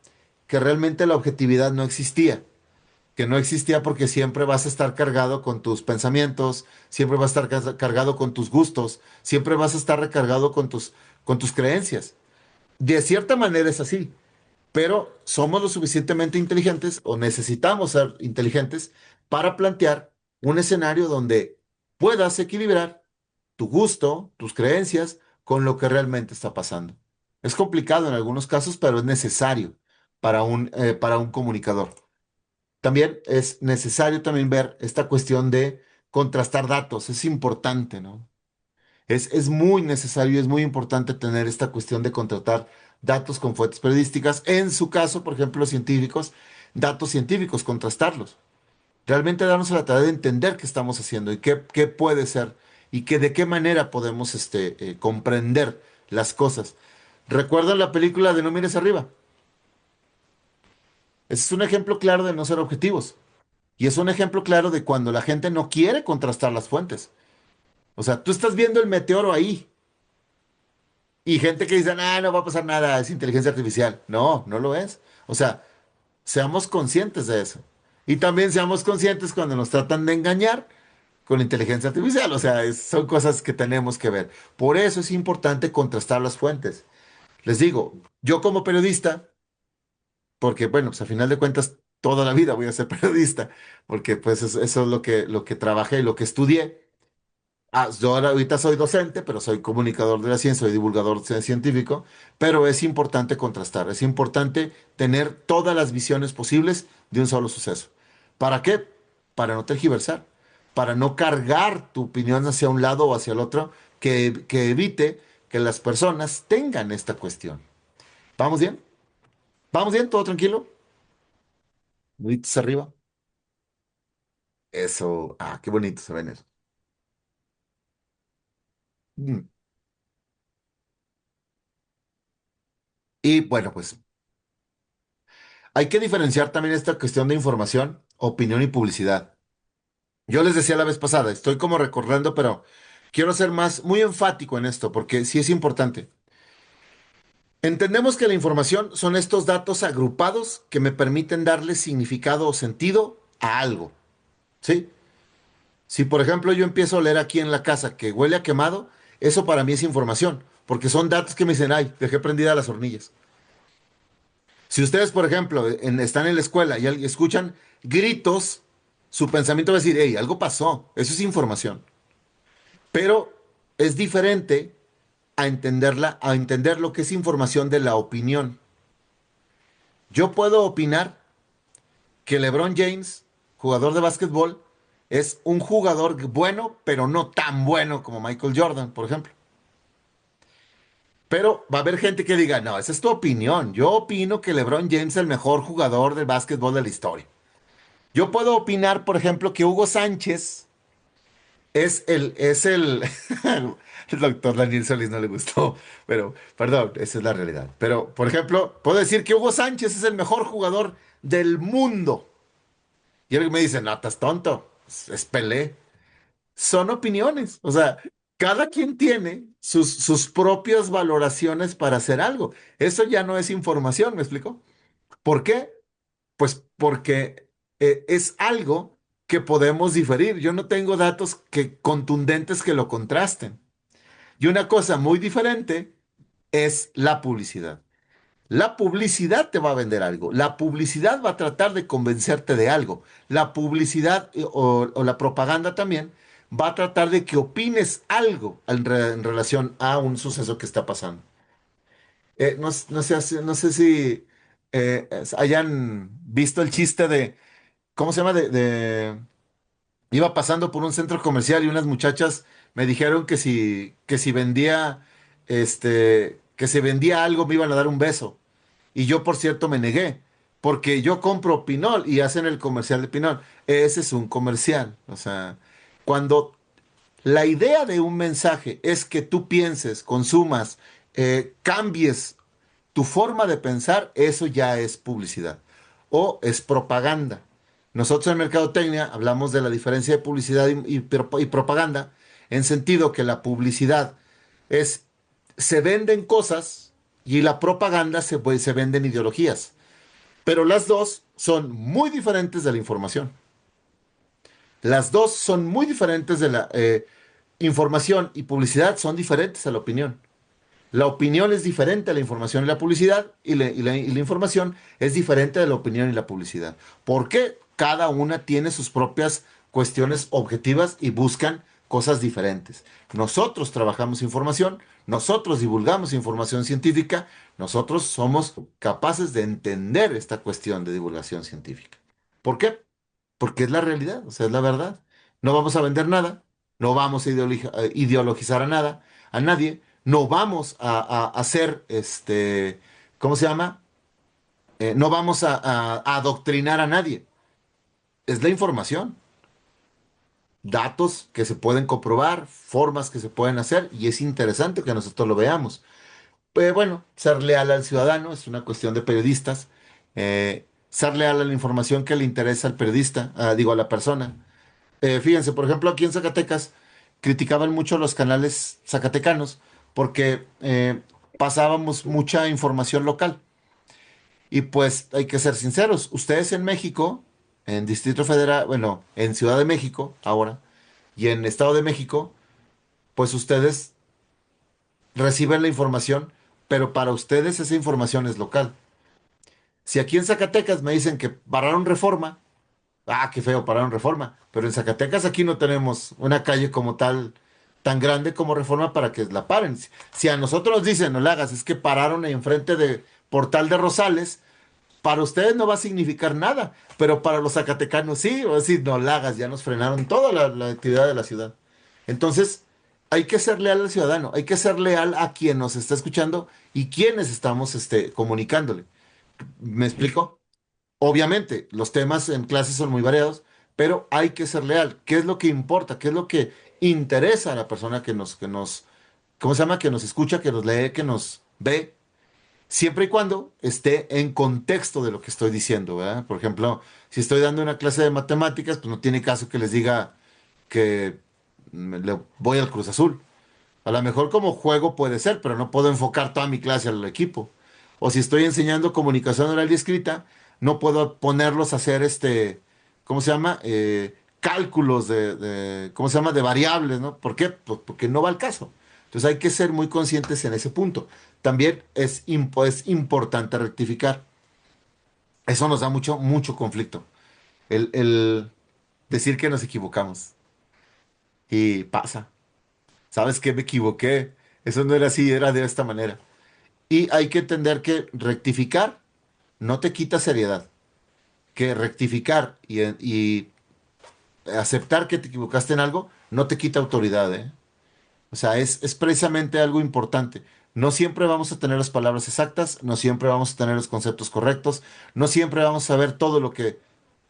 Que realmente la objetividad no existía, que no existía porque siempre vas a estar cargado con tus pensamientos, siempre vas a estar cargado con tus gustos, siempre vas a estar recargado con tus creencias. De cierta manera es así, pero somos lo suficientemente inteligentes o necesitamos ser inteligentes para plantear un escenario donde puedas equilibrar tu gusto, tus creencias con lo que realmente está pasando. Es complicado en algunos casos, pero es necesario para un comunicador. También es necesario también ver esta cuestión de contrastar datos. Es importante, ¿no? Es muy necesario, es muy importante tener esta cuestión de contratar datos con fuentes periodísticas. En su caso, por ejemplo, científicos, datos científicos, contrastarlos. Realmente darnos a la tarea de entender qué estamos haciendo y qué puede ser y de qué manera podemos comprender las cosas. ¿Recuerdan la película de No mires arriba? Ese es un ejemplo claro de no ser objetivos. Y es un ejemplo claro de cuando la gente no quiere contrastar las fuentes. O sea, tú estás viendo el meteoro ahí y gente que dice, ah, no va a pasar nada, es inteligencia artificial. No, no lo es. O sea, seamos conscientes de eso. Y también seamos conscientes cuando nos tratan de engañar con inteligencia artificial. O sea, son cosas que tenemos que ver. Por eso es importante contrastar las fuentes. Les digo, yo como periodista, porque bueno, pues a final de cuentas, toda la vida voy a ser periodista, porque pues eso es lo que trabajé y lo que estudié. Yo ahorita soy docente, pero soy comunicador de la ciencia, soy divulgador científico, pero es importante contrastar, es importante tener todas las visiones posibles de un solo suceso. ¿Para qué? Para no tergiversar, para no cargar tu opinión hacia un lado o hacia el otro, que evite que las personas tengan esta cuestión. ¿Vamos bien? ¿Vamos bien? ¿Todo tranquilo? Deditos arriba. Eso, qué bonito se ven eso. Mm. Y bueno, pues hay que diferenciar también esta cuestión de información, opinión y publicidad. Yo les decía la vez pasada, estoy como recordando, pero quiero ser muy enfático en esto, porque sí es importante. Entendemos que la información son estos datos agrupados que me permiten darle significado o sentido a algo, ¿sí? Si, por ejemplo, yo empiezo a leer aquí en la casa que huele a quemado, eso para mí es información, porque son datos que me dicen, ay, dejé prendida las hornillas. Si ustedes, por ejemplo, están en la escuela y escuchan gritos, su pensamiento va a decir, hey, algo pasó, eso es información. Pero es diferente a entender lo que es información de la opinión. Yo puedo opinar que LeBron James, jugador de básquetbol, es un jugador bueno, pero no tan bueno como Michael Jordan, por ejemplo. Pero va a haber gente que diga, no, esa es tu opinión. Yo opino que LeBron James es el mejor jugador de básquetbol de la historia. Yo puedo opinar, por ejemplo, que Hugo Sánchez es el, el doctor Daniel Solís no le gustó, pero perdón, esa es la realidad. Pero, por ejemplo, puedo decir que Hugo Sánchez es el mejor jugador del mundo. Y alguien me dice, no, estás tonto, es Pelé. Son opiniones, o sea, cada quien tiene sus propias valoraciones para hacer algo. Eso ya no es información, ¿me explico? ¿Por qué? Pues porque es algo que podemos diferir. Yo no tengo datos contundentes que lo contrasten. Y una cosa muy diferente es la publicidad. La publicidad te va a vender algo. La publicidad va a tratar de convencerte de algo. La publicidad o la propaganda también va a tratar de que opines algo en relación a un suceso que está pasando. No sé si hayan visto el chiste de ¿cómo se llama? Iba pasando por un centro comercial y unas muchachas me dijeron que si vendía, que si vendía algo me iban a dar un beso. Y yo, por cierto, me negué, porque yo compro Pinol y hacen el comercial de Pinol. Ese es un comercial. O sea, cuando la idea de un mensaje es que tú pienses, consumas, cambies tu forma de pensar, eso ya es publicidad o es propaganda. Nosotros en Mercadotecnia hablamos de la diferencia de publicidad y propaganda en sentido que la publicidad es, se venden cosas y la propaganda se venden ideologías. Pero las dos son muy diferentes de la información. Las dos son muy diferentes de la información y publicidad son diferentes a la opinión. La opinión es diferente a la información y la publicidad, y la información es diferente de la opinión y la publicidad. Porque cada una tiene sus propias cuestiones objetivas y buscan cosas diferentes. Nosotros trabajamos información, nosotros divulgamos información científica, nosotros somos capaces de entender esta cuestión de divulgación científica. ¿Por qué? Porque es la realidad, o sea, es la verdad. No vamos a vender nada, no vamos a ideologizar a nadie, no vamos a hacer, ¿cómo se llama? No vamos a adoctrinar a nadie. Es la información, datos que se pueden comprobar, formas que se pueden hacer, y es interesante que nosotros lo veamos. Bueno, ser leal al ciudadano es una cuestión de periodistas. Ser leal a la información que le interesa al periodista, digo, a la persona. Fíjense, por ejemplo, aquí en Zacatecas criticaban mucho los canales zacatecanos porque pasábamos mucha información local. Y pues hay que ser sinceros, ustedes en México, en Distrito Federal, bueno, en Ciudad de México ahora, y en Estado de México, pues ustedes reciben la información, pero para ustedes esa información es local. Si aquí en Zacatecas me dicen que pararon Reforma, ah, qué feo, pararon Reforma. Pero en Zacatecas aquí no tenemos una calle como tal, tan grande como Reforma para que la paren. Si a nosotros nos dicen, no la hagas, es que pararon enfrente de Portal de Rosales, para ustedes no va a significar nada, pero para los zacatecanos sí, va a decir, no la hagas, ya nos frenaron toda la actividad de la ciudad. Entonces, hay que ser leal al ciudadano, hay que ser leal a quien nos está escuchando y quienes estamos comunicándole. ¿Me explico? Obviamente, los temas en clase son muy variados, pero hay que ser leal. ¿Qué es lo que importa? ¿Qué es lo que interesa a la persona ¿cómo se llama? Que nos escucha, que nos lee, que nos ve, siempre y cuando esté en contexto de lo que estoy diciendo, ¿verdad? Por ejemplo, si estoy dando una clase de matemáticas, pues no tiene caso que les diga que le voy al Cruz Azul. A lo mejor como juego puede ser, pero no puedo enfocar toda mi clase al equipo. O si estoy enseñando comunicación oral y escrita, no puedo ponerlos a hacer ¿cómo se llama? Cálculos ¿cómo se llama? De variables, ¿no? ¿Por qué? Pues porque no va al caso. Entonces hay que ser muy conscientes en ese punto. También es importante rectificar. Eso nos da mucho, mucho conflicto. El decir que nos equivocamos. Y pasa. ¿Sabes qué? Me equivoqué. Eso no era así, era de esta manera. Y hay que entender que rectificar no te quita seriedad. Que rectificar y aceptar que te equivocaste en algo no te quita autoridad, ¿eh? O sea, es precisamente algo importante. No siempre vamos a tener las palabras exactas, no siempre vamos a tener los conceptos correctos, no siempre vamos a saber todo lo que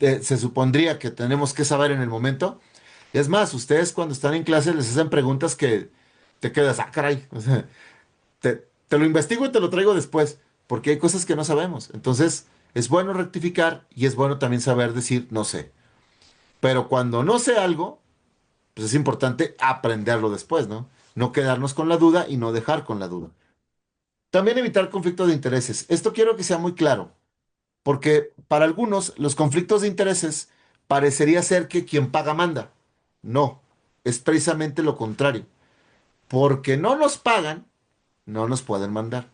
se supondría que tenemos que saber en el momento. Es más, ustedes cuando están en clase les hacen preguntas que te quedas, ah, caray. O sea, te lo investigo y te lo traigo después, porque hay cosas que no sabemos. Entonces, es bueno rectificar y es bueno también saber decir no sé. Pero cuando no sé algo, pues es importante aprenderlo después, ¿no? No quedarnos con la duda y no dejar con la duda. También evitar conflictos de intereses. Esto quiero que sea muy claro, porque para algunos los conflictos de intereses parecería ser que quien paga manda. No, es precisamente lo contrario. Porque no nos pagan, no nos pueden mandar.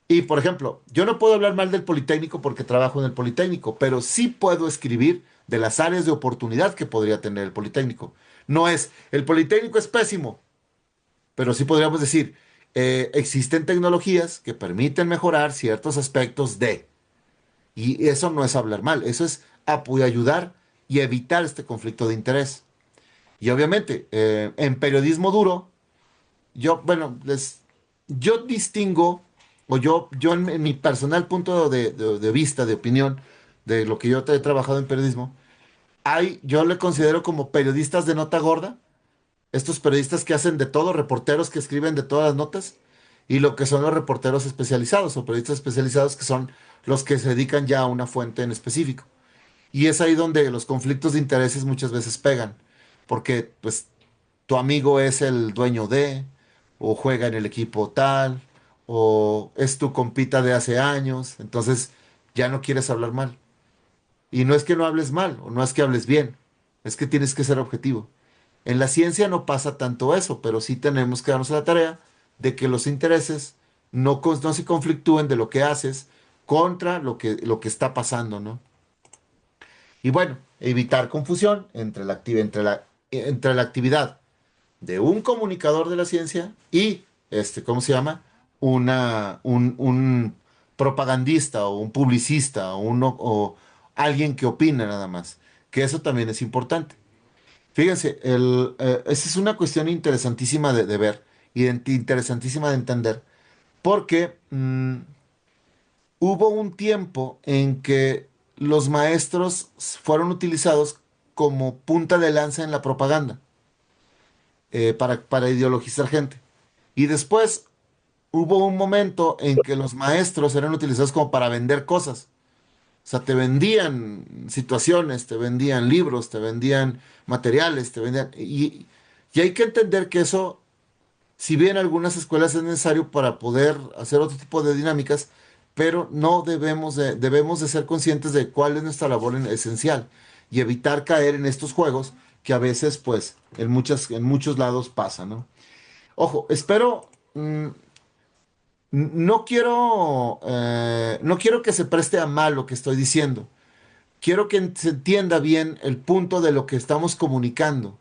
Y, por ejemplo, yo no puedo hablar mal del Politécnico porque trabajo en el Politécnico, pero sí puedo escribir de las áreas de oportunidad que podría tener el Politécnico. No es, el Politécnico es pésimo, pero sí podríamos decir, existen tecnologías que permiten mejorar ciertos aspectos de, y eso no es hablar mal, eso es ayudar y evitar este conflicto de interés. Y obviamente, en periodismo duro, bueno, yo distingo, o yo en mi personal punto de vista, de opinión, de lo que yo he trabajado en periodismo, yo le considero como periodistas de nota gorda, estos periodistas que hacen de todo, reporteros que escriben de todas las notas, y lo que son los reporteros especializados o periodistas especializados que son los que se dedican ya a una fuente en específico. Y es ahí donde los conflictos de intereses muchas veces pegan, porque pues tu amigo es el dueño de, o juega en el equipo tal, o es tu compita de hace años, entonces ya no quieres hablar mal. Y no es que no hables mal, o no es que hables bien, es que tienes que ser objetivo. En la ciencia no pasa tanto eso, pero sí tenemos que darnos a la tarea de que los intereses no se conflictúen de lo que haces contra lo que está pasando, ¿no? Y bueno, evitar confusión entre la actividad de un comunicador de la ciencia y, ¿cómo se llama? Un propagandista o un publicista o alguien que opina nada más. Que eso también es importante. Fíjense, esa es una cuestión interesantísima de ver y interesantísima de entender, porque hubo un tiempo en que los maestros fueron utilizados como punta de lanza en la propaganda para ideologizar gente. Y después hubo un momento en que los maestros eran utilizados como para vender cosas. O sea, te vendían situaciones, te vendían libros, te vendían materiales, te vendían... Y hay que entender que eso, si bien en algunas escuelas es necesario para poder hacer otro tipo de dinámicas, pero no debemos de ser conscientes de cuál es nuestra labor esencial y evitar caer en estos juegos que a veces, pues, en muchos lados pasa, ¿no? Ojo, espero, no quiero que se preste a mal lo que estoy diciendo. Quiero que se entienda bien el punto de lo que estamos comunicando.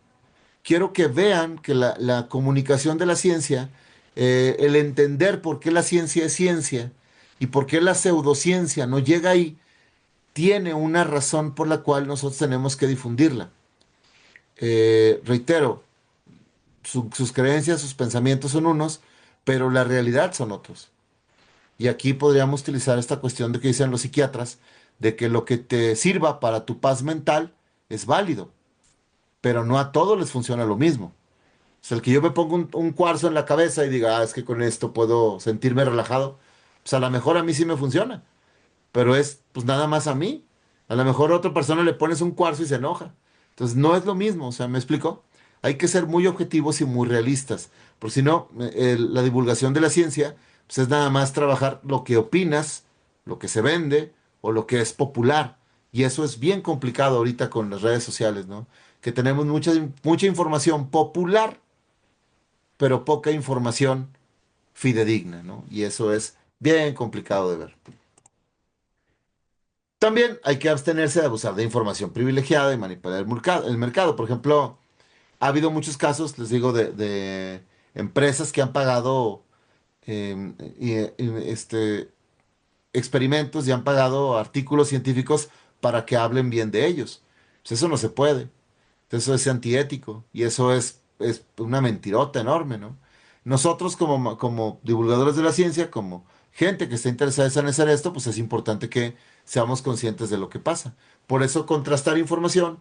Quiero que vean que la comunicación de la ciencia, el entender por qué la ciencia es ciencia y por qué la pseudociencia no llega ahí, tiene una razón por la cual nosotros tenemos que difundirla. Reitero, sus creencias, sus pensamientos son unos, pero la realidad son otros. Y aquí podríamos utilizar esta cuestión de que dicen los psiquiatras, de que lo que te sirva para tu paz mental es válido, pero no a todos les funciona lo mismo. O sea, el que yo me ponga un cuarzo en la cabeza y diga, es que con esto puedo sentirme relajado, pues a lo mejor a mí sí me funciona, pero es pues nada más a mí. A lo mejor a otra persona le pones un cuarzo y se enoja. Entonces no es lo mismo, o sea, ¿me explico? Hay que ser muy objetivos y muy realistas, porque si no, la divulgación de la ciencia pues es nada más trabajar lo que opinas, lo que se vende o lo que es popular. Y eso es bien complicado ahorita con las redes sociales, ¿no? Que tenemos mucha información popular, pero poca información fidedigna, ¿no? Y eso es bien complicado de ver. También hay que abstenerse de abusar de información privilegiada y manipular el mercado. Por ejemplo, ha habido muchos casos, les digo, de empresas que han pagado experimentos y han pagado artículos científicos para que hablen bien de ellos. Pues eso no se puede. Eso es antiético y eso es una mentirota enorme, ¿no? Nosotros como divulgadores de la ciencia, como gente que está interesada en hacer esto, pues es importante que seamos conscientes de lo que pasa. Por eso contrastar información,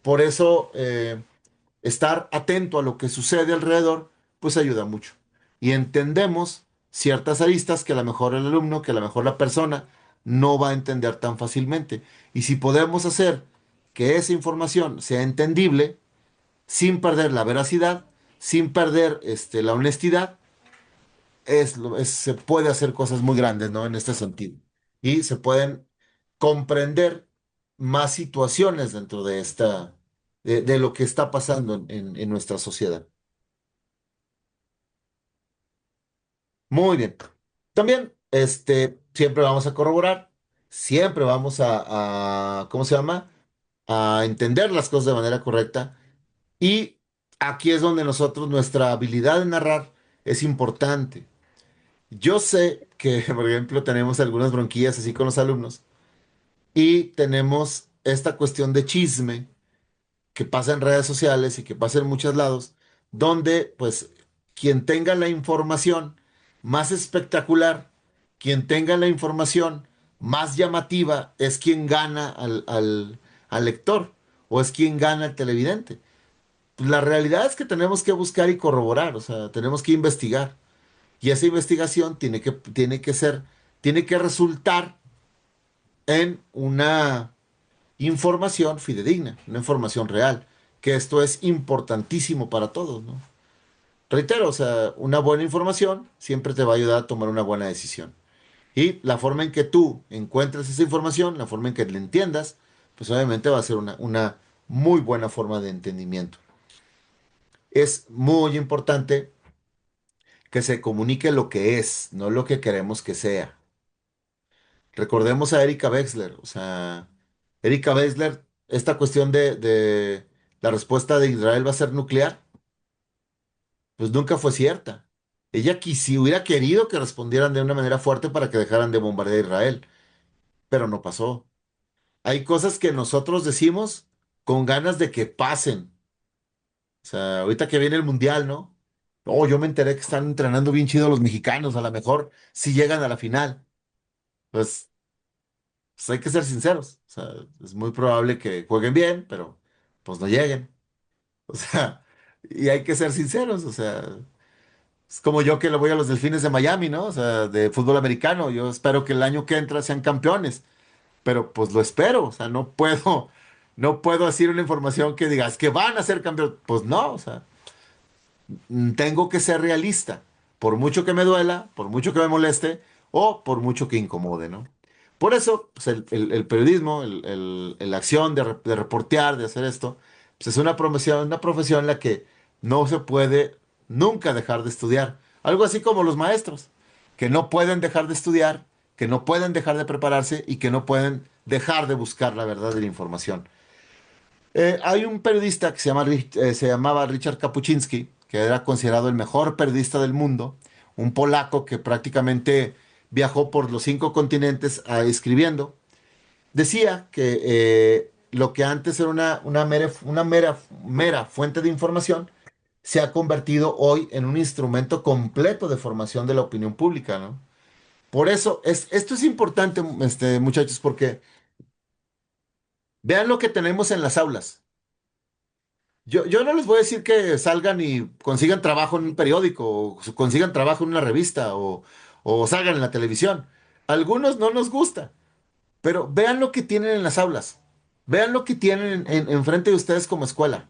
por eso estar atento a lo que sucede alrededor, pues ayuda mucho. Y entendemos ciertas aristas que a lo mejor el alumno, que a lo mejor la persona no va a entender tan fácilmente. Y si podemos hacer que esa información sea entendible, sin perder la veracidad, sin perder la honestidad, se puede hacer cosas muy grandes, ¿no? En este sentido. Y se pueden comprender más situaciones dentro de lo que está pasando en nuestra sociedad. Muy bien. También, siempre vamos a corroborar, siempre vamos ¿cómo se llama? A entender las cosas de manera correcta. Y aquí es donde nuestra habilidad de narrar es importante. Yo sé que, por ejemplo, tenemos algunas bronquillas así con los alumnos y tenemos esta cuestión de chisme que pasa en redes sociales y que pasa en muchos lados, donde pues quien tenga la información más espectacular, quien tenga la información más llamativa, es quien gana al lector o es quien gana al televidente. Pues la realidad es que tenemos que buscar y corroborar, o sea, tenemos que investigar. Y esa investigación tiene que resultar en una información fidedigna, una información real, que esto es importantísimo para todos, ¿no? Reitero, o sea, una buena información siempre te va a ayudar a tomar una buena decisión. Y la forma en que tú encuentres esa información, la forma en que la entiendas, pues obviamente va a ser una muy buena forma de entendimiento. Es muy importante que se comunique lo que es, no lo que queremos que sea. Recordemos a Erika Wexler, o sea, Erika Wexler, esta cuestión de la respuesta de Israel va a ser nuclear, pues nunca fue cierta. Ella si hubiera querido que respondieran de una manera fuerte para que dejaran de bombardear a Israel, pero no pasó. Hay cosas que nosotros decimos con ganas de que pasen. O sea, ahorita que viene el mundial, ¿no? Oh, yo me enteré que están entrenando bien chido los mexicanos, a lo mejor si llegan a la final. Pues, pues hay que ser sinceros. O sea, es muy probable que jueguen bien, pero pues no lleguen. O sea, y hay que ser sinceros. O sea, es como yo que le voy a los Delfines de Miami, ¿no? O sea, de fútbol americano. Yo espero que el año que entra sean campeones. Pero pues lo espero, o sea, no puedo decir una información que digas que van a ser campeones. Pues no, o sea, tengo que ser realista, por mucho que me duela, por mucho que me moleste o por mucho que incomode, ¿no? Por eso, pues el periodismo, la acción de reportear, de hacer esto, pues es una profesión en la que no se puede nunca dejar de estudiar. Algo así como los maestros, que no pueden dejar de estudiar, que no pueden dejar de prepararse y que no pueden dejar de buscar la verdad de la información. Hay un periodista que se llamaba Richard Kapuczynski, que era considerado el mejor periodista del mundo, un polaco que prácticamente viajó por los 5 continentes escribiendo. Decía que lo que antes era mera fuente de información se ha convertido hoy en un instrumento completo de formación de la opinión pública, ¿no? Por eso, esto es importante, muchachos, porque vean lo que tenemos en las aulas. Yo no les voy a decir que salgan y consigan trabajo en un periódico, o consigan trabajo en una revista, o salgan en la televisión. Algunos no nos gusta, pero vean lo que tienen en las aulas. Vean lo que tienen enfrente de ustedes como escuela.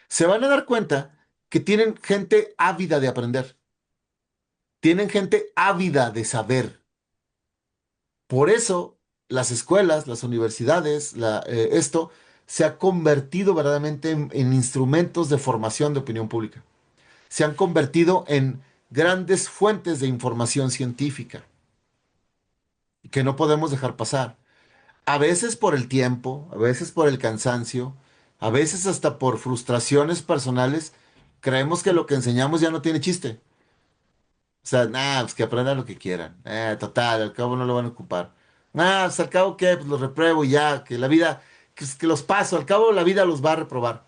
Se van a dar cuenta que tienen gente ávida de aprender. Tienen gente ávida de saber. Por eso las escuelas, las universidades, esto se ha convertido verdaderamente en instrumentos de formación de opinión pública. Se han convertido en grandes fuentes de información científica que no podemos dejar pasar. A veces por el tiempo, a veces por el cansancio, a veces hasta por frustraciones personales, creemos que lo que enseñamos ya no tiene chiste. O sea, nada, pues que aprendan lo que quieran. Total, al cabo no lo van a ocupar. Nada, pues al cabo qué, pues los repruebo y ya, que la vida, que los paso, al cabo la vida los va a reprobar.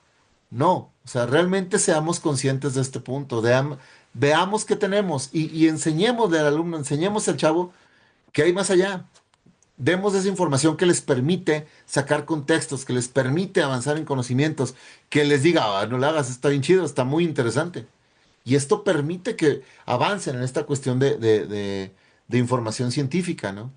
No, o sea, realmente seamos conscientes de este punto, veamos qué tenemos y enseñemos al alumno, enseñemos al chavo que hay más allá. Demos esa información que les permite sacar contextos, que les permite avanzar en conocimientos, que les diga, "Ah, no lo hagas, está bien chido, está muy interesante". Y esto permite que avancen en esta cuestión de información científica, ¿no?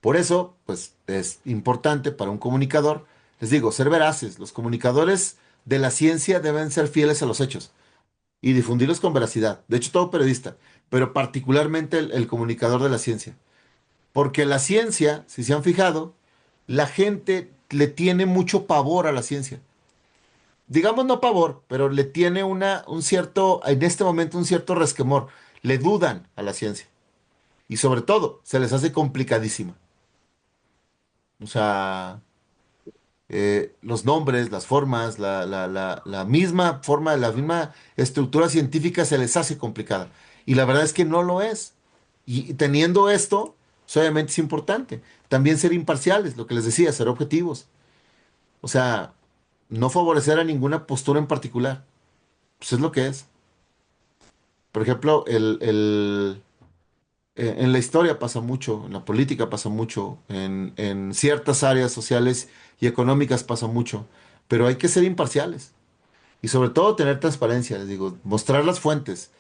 Por eso, pues es importante para un comunicador, les digo, ser veraces. Los comunicadores de la ciencia deben ser fieles a los hechos y difundirlos con veracidad. De hecho, todo periodista, pero particularmente el comunicador de la ciencia. Porque la ciencia, si se han fijado, la gente le tiene mucho pavor a la ciencia. Digamos no pavor, pero le tiene en este momento un cierto resquemor. Le dudan a la ciencia. Y sobre todo, se les hace complicadísima. O sea, los nombres, las formas, la misma forma, la misma estructura científica se les hace complicada. Y la verdad es que no lo es. Y teniendo esto, pues, obviamente es importante. También ser imparciales, lo que les decía, ser objetivos. O sea, no favorecer a ninguna postura en particular. Pues es lo que es. Por ejemplo, en la historia pasa mucho, en la política pasa mucho, en ciertas áreas sociales y económicas pasa mucho. pero hay que ser imparciales y sobre todo tener transparencia, les digo, mostrar las fuentes,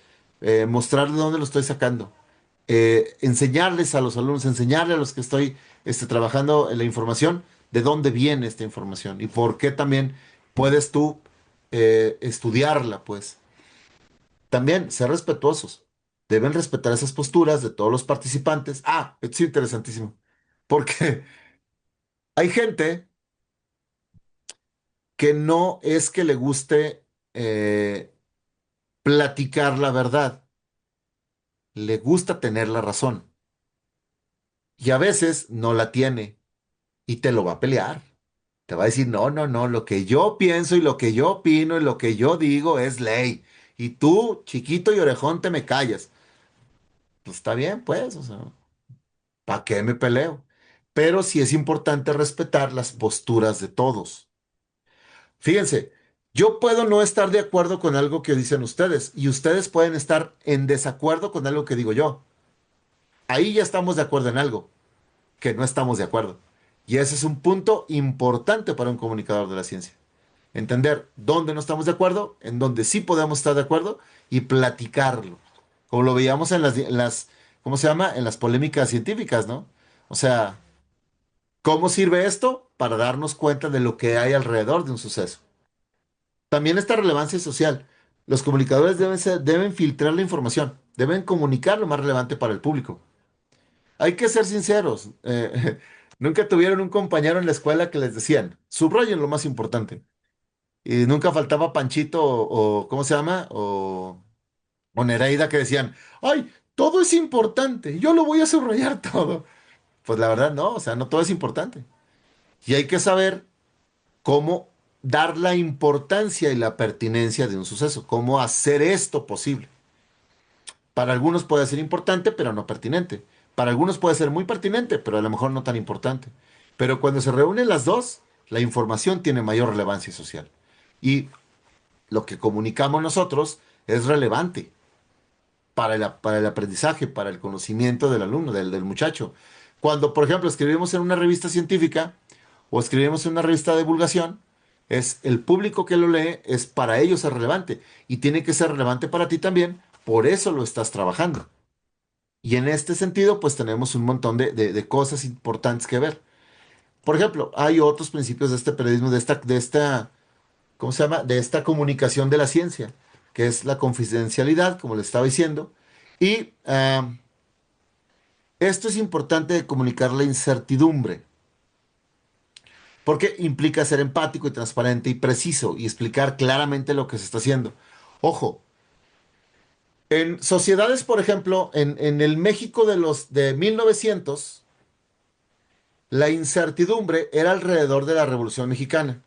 mostrar de dónde lo estoy sacando, enseñarles a los alumnos, enseñarles a los que estoy trabajando en la información, de dónde viene esta información y por qué también puedes tú estudiarla, pues. También ser respetuosos. Deben respetar esas posturas de todos los participantes. Ah, esto es interesantísimo, porque hay gente que no es que le guste platicar la verdad, le gusta tener la razón y a veces no la tiene y te lo va a pelear. Te va a decir, no, no, no, lo que yo pienso y lo que yo opino y lo que yo digo es ley. Y tú, chiquito y orejón, te me callas. Pues está bien, pues, o sea, ¿para qué me peleo? Pero sí es importante respetar las posturas de todos. Fíjense, yo puedo no estar de acuerdo con algo que dicen ustedes y ustedes pueden estar en desacuerdo con algo que digo yo. Ahí ya estamos de acuerdo en algo, que no estamos de acuerdo. Y ese es un punto importante para un comunicador de la ciencia. Entender dónde no estamos de acuerdo, en dónde sí podemos estar de acuerdo y platicarlo. Como lo veíamos en las, ¿cómo se llama? En las polémicas científicas, ¿no? O sea, ¿cómo sirve esto? Para darnos cuenta de lo que hay alrededor de un suceso. También esta relevancia social. Los comunicadores deben filtrar la información, deben comunicar lo más relevante para el público. Hay que ser sinceros. Nunca tuvieron un compañero en la escuela que les decían, subrayen lo más importante. Y nunca faltaba Panchito ¿cómo se llama? O Nereida que decían, ay, todo es importante, yo lo voy a subrayar todo. Pues la verdad no, o sea, no todo es importante. Y hay que saber cómo dar la importancia y la pertinencia de un suceso, cómo hacer esto posible. Para algunos puede ser importante, pero no pertinente. Para algunos puede ser muy pertinente, pero a lo mejor no tan importante. Pero cuando se reúnen las dos, la información tiene mayor relevancia social. Y lo que comunicamos nosotros es relevante para el aprendizaje, para el conocimiento del alumno, del muchacho. Cuando, por ejemplo, escribimos en una revista científica o escribimos en una revista de divulgación, es el público que lo lee, es para ellos es relevante y tiene que ser relevante para ti también, por eso lo estás trabajando. Y en este sentido, pues tenemos un montón de cosas importantes que ver. Por ejemplo, hay otros principios de este periodismo, de esta ¿cómo se llama? De esta comunicación de la ciencia, que es la confidencialidad, como le estaba diciendo. Y esto es importante de comunicar la incertidumbre, porque implica ser empático y transparente y preciso y explicar claramente lo que se está haciendo. Ojo, en sociedades, por ejemplo, en el México de 1900, la incertidumbre era alrededor de la Revolución Mexicana.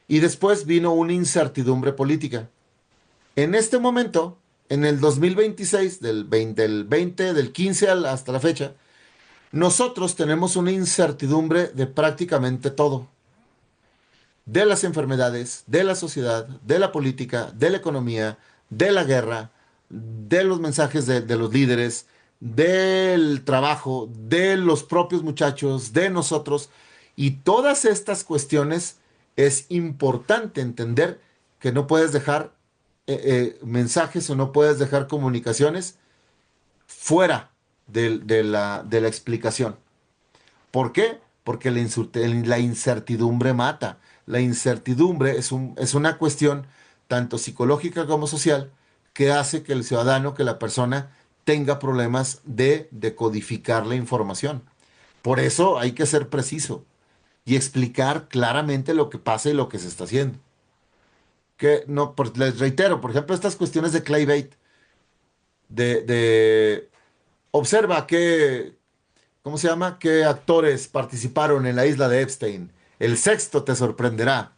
Y después vino una incertidumbre política. En este momento, en el 2026, del 15 hasta la fecha, nosotros tenemos una incertidumbre de prácticamente todo. De las enfermedades, de la sociedad, de la política, de la economía, de la guerra, de los mensajes de los líderes, del trabajo, de los propios muchachos, de nosotros. Y todas estas cuestiones es importante entender que no puedes dejar mensajes o no puedes dejar comunicaciones fuera de la explicación. ¿Por qué? Porque la incertidumbre mata. La incertidumbre es una cuestión tanto psicológica como social que hace que el ciudadano, que la persona tenga problemas de decodificar la información. Por eso hay que ser preciso y explicar claramente lo que pasa y lo que se está haciendo. Que no, les reitero, por ejemplo, estas cuestiones de clickbait, de observa ¿cómo se llama? ¿Qué actores participaron en la isla de Epstein? El sexto te sorprenderá.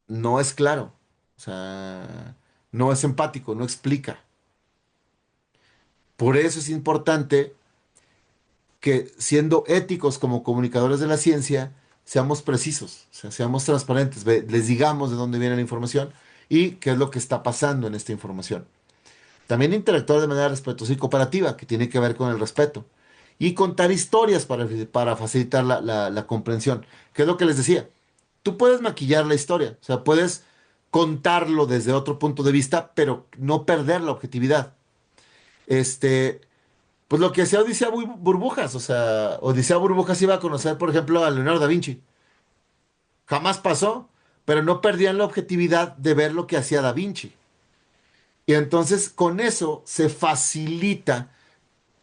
No es claro. O sea, no es empático, no explica. Por eso es importante que siendo éticos como comunicadores de la ciencia, seamos precisos, o sea, seamos transparentes, les digamos de dónde viene la información y qué es lo que está pasando en esta información. También interactuar de manera respetuosa y cooperativa, que tiene que ver con el respeto. y contar historias para facilitar la comprensión. ¿Qué es lo que les decía? Tú puedes maquillar la historia, o sea, puedes contarlo desde otro punto de vista, pero no perder la objetividad. Este, pues lo que hacía Odisea Burbujas, o sea, Odisea Burbujas iba a conocer, por ejemplo, a Leonardo da Vinci. Jamás pasó, pero no perdían la objetividad de ver lo que hacía da Vinci. Y entonces con eso se facilita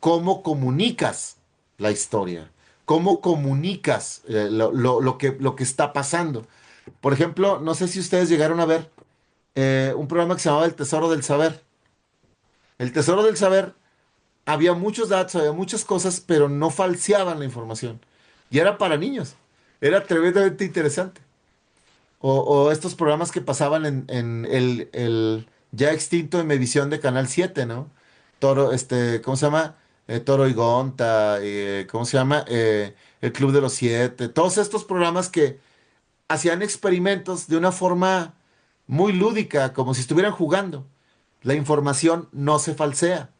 cómo comunicas la historia, cómo comunicas lo que está pasando. Por ejemplo, no sé si ustedes llegaron a ver un programa que se llamaba El Tesoro del Saber. El Tesoro del Saber, había muchos datos, había muchas cosas, pero no falseaban la información. Y era para niños. Era tremendamente interesante. O estos programas que pasaban en el ya extinto Imevisión de Canal 7, ¿no? Toro, ¿cómo se llama? Toro y Gonta, ¿cómo se llama? El Club de los Siete. Todos estos programas que hacían experimentos de una forma muy lúdica, como si estuvieran jugando. La información no se falsea,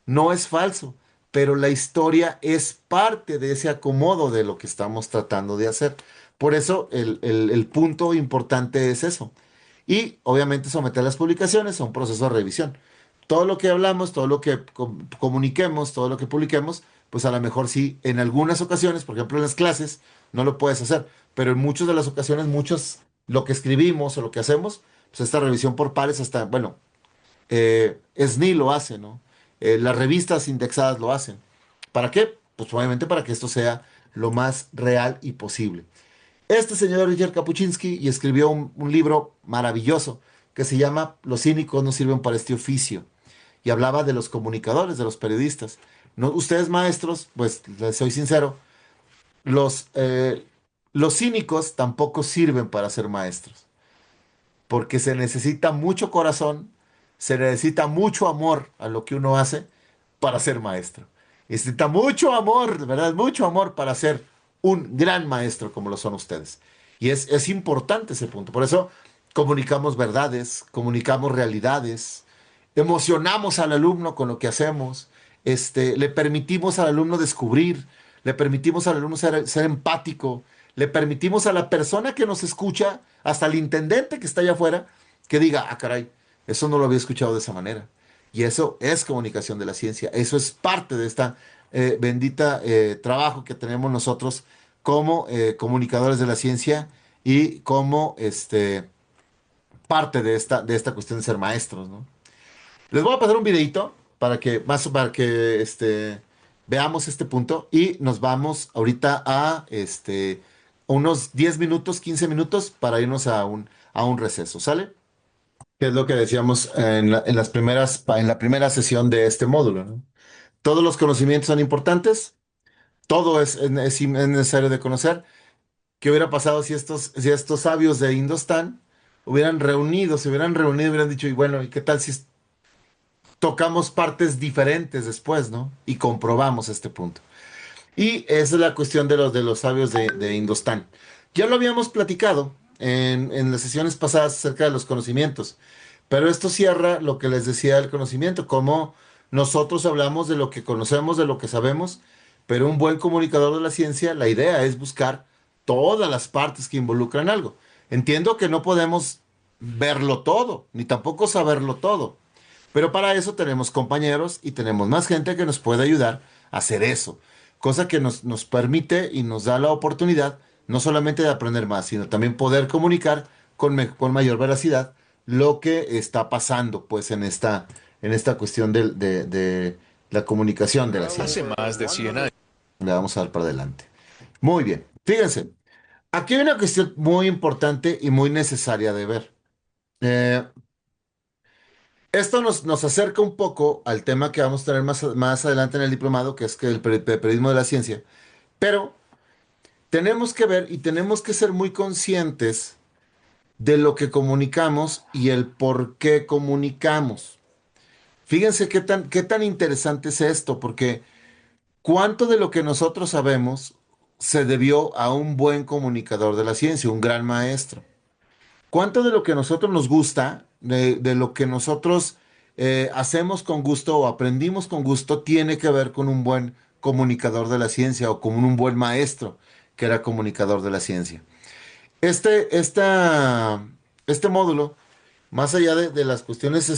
no es falso, pero la historia es parte de ese acomodo de lo que estamos tratando de hacer. Por eso el punto importante es eso. Y obviamente someter las publicaciones a un proceso de revisión. Todo lo que hablamos, todo lo que comuniquemos, todo lo que publiquemos, pues a lo mejor sí, en algunas ocasiones, por ejemplo en las clases, no lo puedes hacer, pero en muchas de las ocasiones, lo que escribimos o lo que hacemos, pues esta revisión por pares hasta, bueno, SNI lo hace, ¿no? Las revistas indexadas lo hacen. ¿Para qué? Pues obviamente para que esto sea lo más real y posible. Este señor Richard Kapuczynski y escribió un libro maravilloso que se llama Los cínicos no sirven para este oficio y hablaba de los comunicadores, de los periodistas. No, ustedes maestros, pues les soy sincero, los, eh, los cínicos tampoco sirven para ser maestros porque se necesita mucho corazón, se necesita mucho amor a lo que uno hace para ser maestro. Y necesita mucho amor, de verdad, mucho amor para ser un gran maestro como lo son ustedes. Y es importante ese punto. Por eso comunicamos verdades, comunicamos realidades, emocionamos al alumno con lo que hacemos, le permitimos al alumno descubrir, le permitimos al alumno ser empático, le permitimos a la persona que nos escucha, hasta el intendente que está allá afuera, que diga, ah, caray, eso no lo había escuchado de esa manera. Y eso es comunicación de la ciencia, eso es parte de esta bendita trabajo que tenemos nosotros como comunicadores de la ciencia y como parte de esta cuestión de ser maestros, ¿no? Les voy a pasar un videito para que veamos este punto y nos vamos ahorita a unos 10 minutos, 15 minutos para irnos a un receso, ¿sale? Que es lo que decíamos en las en la primera sesión de este módulo, ¿no? Todos los conocimientos son importantes, todo es necesario de conocer. ¿Qué hubiera pasado si estos sabios de Indostán se hubieran reunido, hubieran dicho, y bueno, ¿y qué tal si tocamos partes diferentes después, ¿no? Y comprobamos este punto. Y esa es la cuestión de los sabios de Indostán. Ya lo habíamos platicado en las sesiones pasadas acerca de los conocimientos, pero esto cierra lo que les decía del conocimiento, cómo nosotros hablamos de lo que conocemos, de lo que sabemos, pero un buen comunicador de la ciencia, la idea es buscar todas las partes que involucran algo. Entiendo que no podemos verlo todo, ni tampoco saberlo todo, pero para eso tenemos compañeros y tenemos más gente que nos puede ayudar a hacer eso. Cosa que nos permite y nos da la oportunidad no solamente de aprender más, sino también poder comunicar con mayor veracidad lo que está pasando pues en esta cuestión de la comunicación de la Hace ciencia. más de 100 años. Le vamos a dar para adelante. Muy bien. Fíjense, aquí hay una cuestión muy importante y muy necesaria de ver. Eh, Esto nos acerca un poco al tema que vamos a tener más adelante en el diplomado, que es que el periodismo de la ciencia. Pero tenemos que ver y tenemos que ser muy conscientes de lo que comunicamos y el por qué comunicamos. Fíjense qué tan interesante es esto, porque cuánto de lo que nosotros sabemos se debió a un buen comunicador de la ciencia, un gran maestro. ¿Cuánto de lo que a nosotros nos gusta, de lo que nosotros hacemos con gusto o aprendimos con gusto, tiene que ver con un buen comunicador de la ciencia o como un buen maestro que era comunicador de la ciencia. Este, esta, este módulo, más allá de las cuestiones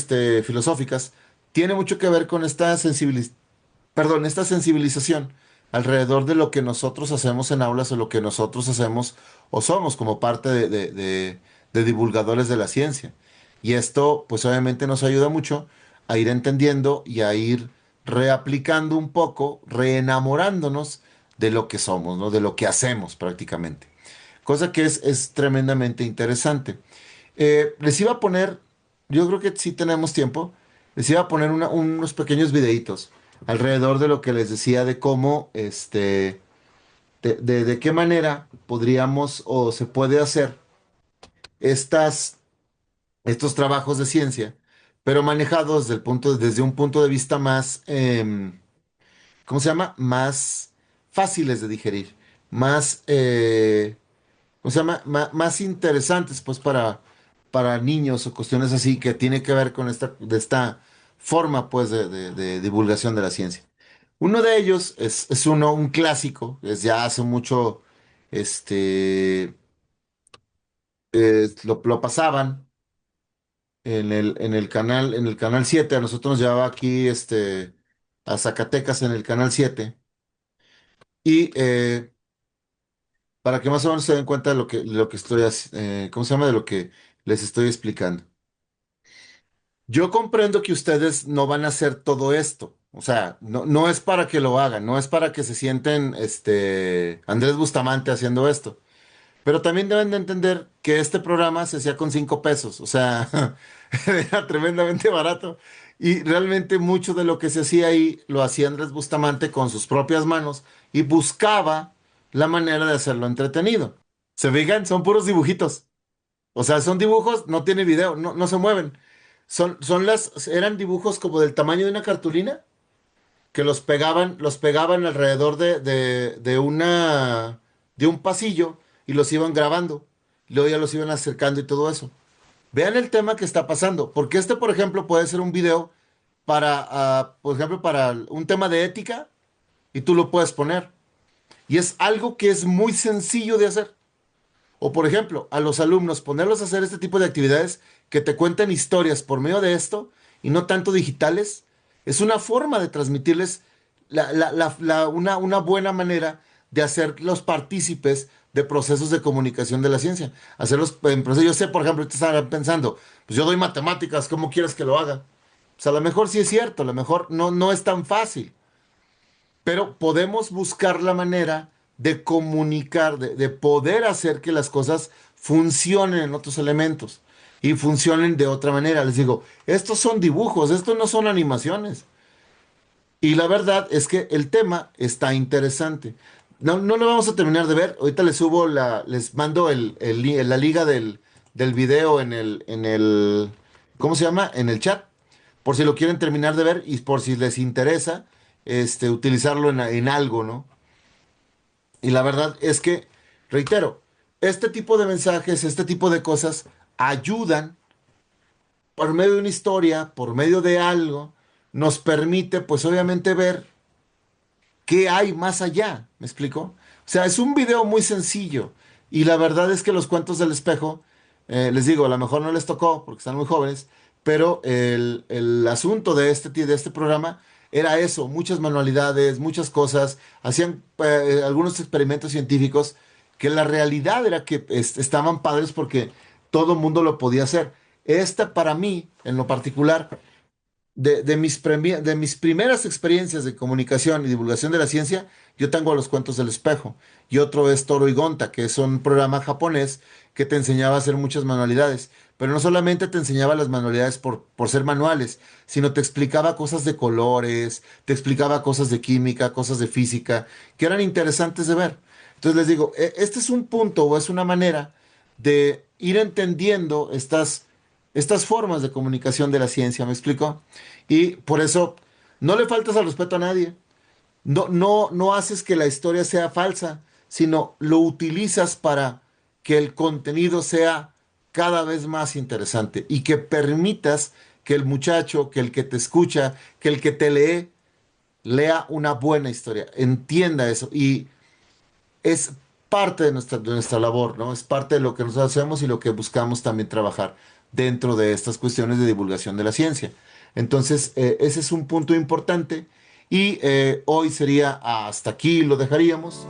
filosóficas, tiene mucho que ver con esta sensibilización alrededor de lo que nosotros hacemos en aulas o lo que nosotros hacemos o somos como parte de divulgadores de la ciencia. Y esto, pues obviamente nos ayuda mucho a ir entendiendo y a ir reaplicando un poco, reenamorándonos de lo que somos, ¿no? De lo que hacemos prácticamente. Cosa que es tremendamente interesante. Les iba a poner, yo creo que sí tenemos tiempo, les iba a poner unos pequeños videitos alrededor de lo que les decía de cómo, de qué manera podríamos o se puede hacer estas, estos trabajos de ciencia, pero manejados desde un punto de vista más, ¿cómo se llama? Más fáciles de digerir, más, ¿cómo se llama? Más interesantes, pues, para niños o cuestiones así que tiene que ver con esta forma, pues, de divulgación de la ciencia. Uno de ellos es un clásico, es ya hace mucho, este, lo pasaban en el canal 7. A nosotros nos llevaba aquí, a Zacatecas en el canal 7. Y para que más o menos se den cuenta de lo que estoy, ¿cómo se llama? De lo que les estoy explicando. Yo comprendo que ustedes no van a hacer todo esto. O sea, no es para que lo hagan, no es para que se sienten, Andrés Bustamante haciendo esto. Pero también deben de entender que este programa se hacía con 5 pesos. O sea, era tremendamente barato. Y realmente mucho de lo que se hacía ahí lo hacía Andrés Bustamante con sus propias manos y buscaba la manera de hacerlo entretenido. ¿Se fijan? Son puros dibujitos. O sea, son dibujos, no tiene video, no se mueven. Eran dibujos como del tamaño de una cartulina que los pegaban alrededor de un pasillo y los iban grabando. Luego ya los iban acercando y todo eso. Vean el tema que está pasando, porque por ejemplo, puede ser un video por ejemplo, para un tema de ética y tú lo puedes poner. Y es algo que es muy sencillo de hacer. O por ejemplo, a los alumnos ponerlos a hacer este tipo de actividades que te cuentan historias por medio de esto y no tanto digitales, es una forma de transmitirles una buena manera de hacerlos partícipes de procesos de comunicación de la ciencia. Hacerlos en procesos. Yo sé, por ejemplo, ustedes estarán pensando, pues yo doy matemáticas, ¿cómo quieres que lo haga? Pues a lo mejor sí es cierto, a lo mejor no es tan fácil, pero podemos buscar la manera de comunicar, de poder hacer que las cosas funcionen en otros elementos y funcionen de otra manera. Les digo, estos son dibujos, estos no son animaciones. Y la verdad es que el tema está interesante. No lo vamos a terminar de ver. Ahorita les mando la liga del video ¿cómo se llama? En el chat, por si lo quieren terminar de ver y por si les interesa, utilizarlo en algo, ¿no? Y la verdad es que, reitero, este tipo de mensajes, este tipo de cosas ayudan por medio de una historia, por medio de algo, nos permite, pues obviamente, ver qué hay más allá. ¿Me explico? O sea, es un video muy sencillo. Y la verdad es que los cuentos del espejo, les digo, a lo mejor no les tocó porque están muy jóvenes, pero el asunto de este programa era eso, muchas manualidades, muchas cosas, hacían algunos experimentos científicos que la realidad era que estaban padres porque todo el mundo lo podía hacer. Esta para mí, en lo particular, de mis primeras experiencias de comunicación y divulgación de la ciencia, yo tengo Los Cuentos del Espejo y otro es Toro y Gonta, que es un programa japonés que te enseñaba a hacer muchas manualidades, pero no solamente te enseñaba las manualidades por ser manuales, sino te explicaba cosas de colores, te explicaba cosas de química, cosas de física, que eran interesantes de ver. Entonces les digo, este es un punto o es una manera de ir entendiendo estas formas de comunicación de la ciencia, ¿me explico? Y por eso no le faltas al respeto a nadie. No haces que la historia sea falsa, sino lo utilizas para que el contenido sea cada vez más interesante y que permitas que el muchacho, que el que te escucha, que el que te lee, lea una buena historia, entienda eso y es parte de nuestra labor, ¿no? Es parte de lo que nosotros hacemos y lo que buscamos también trabajar dentro de estas cuestiones de divulgación de la ciencia. Entonces, ese es un punto importante y hoy sería hasta aquí lo dejaríamos.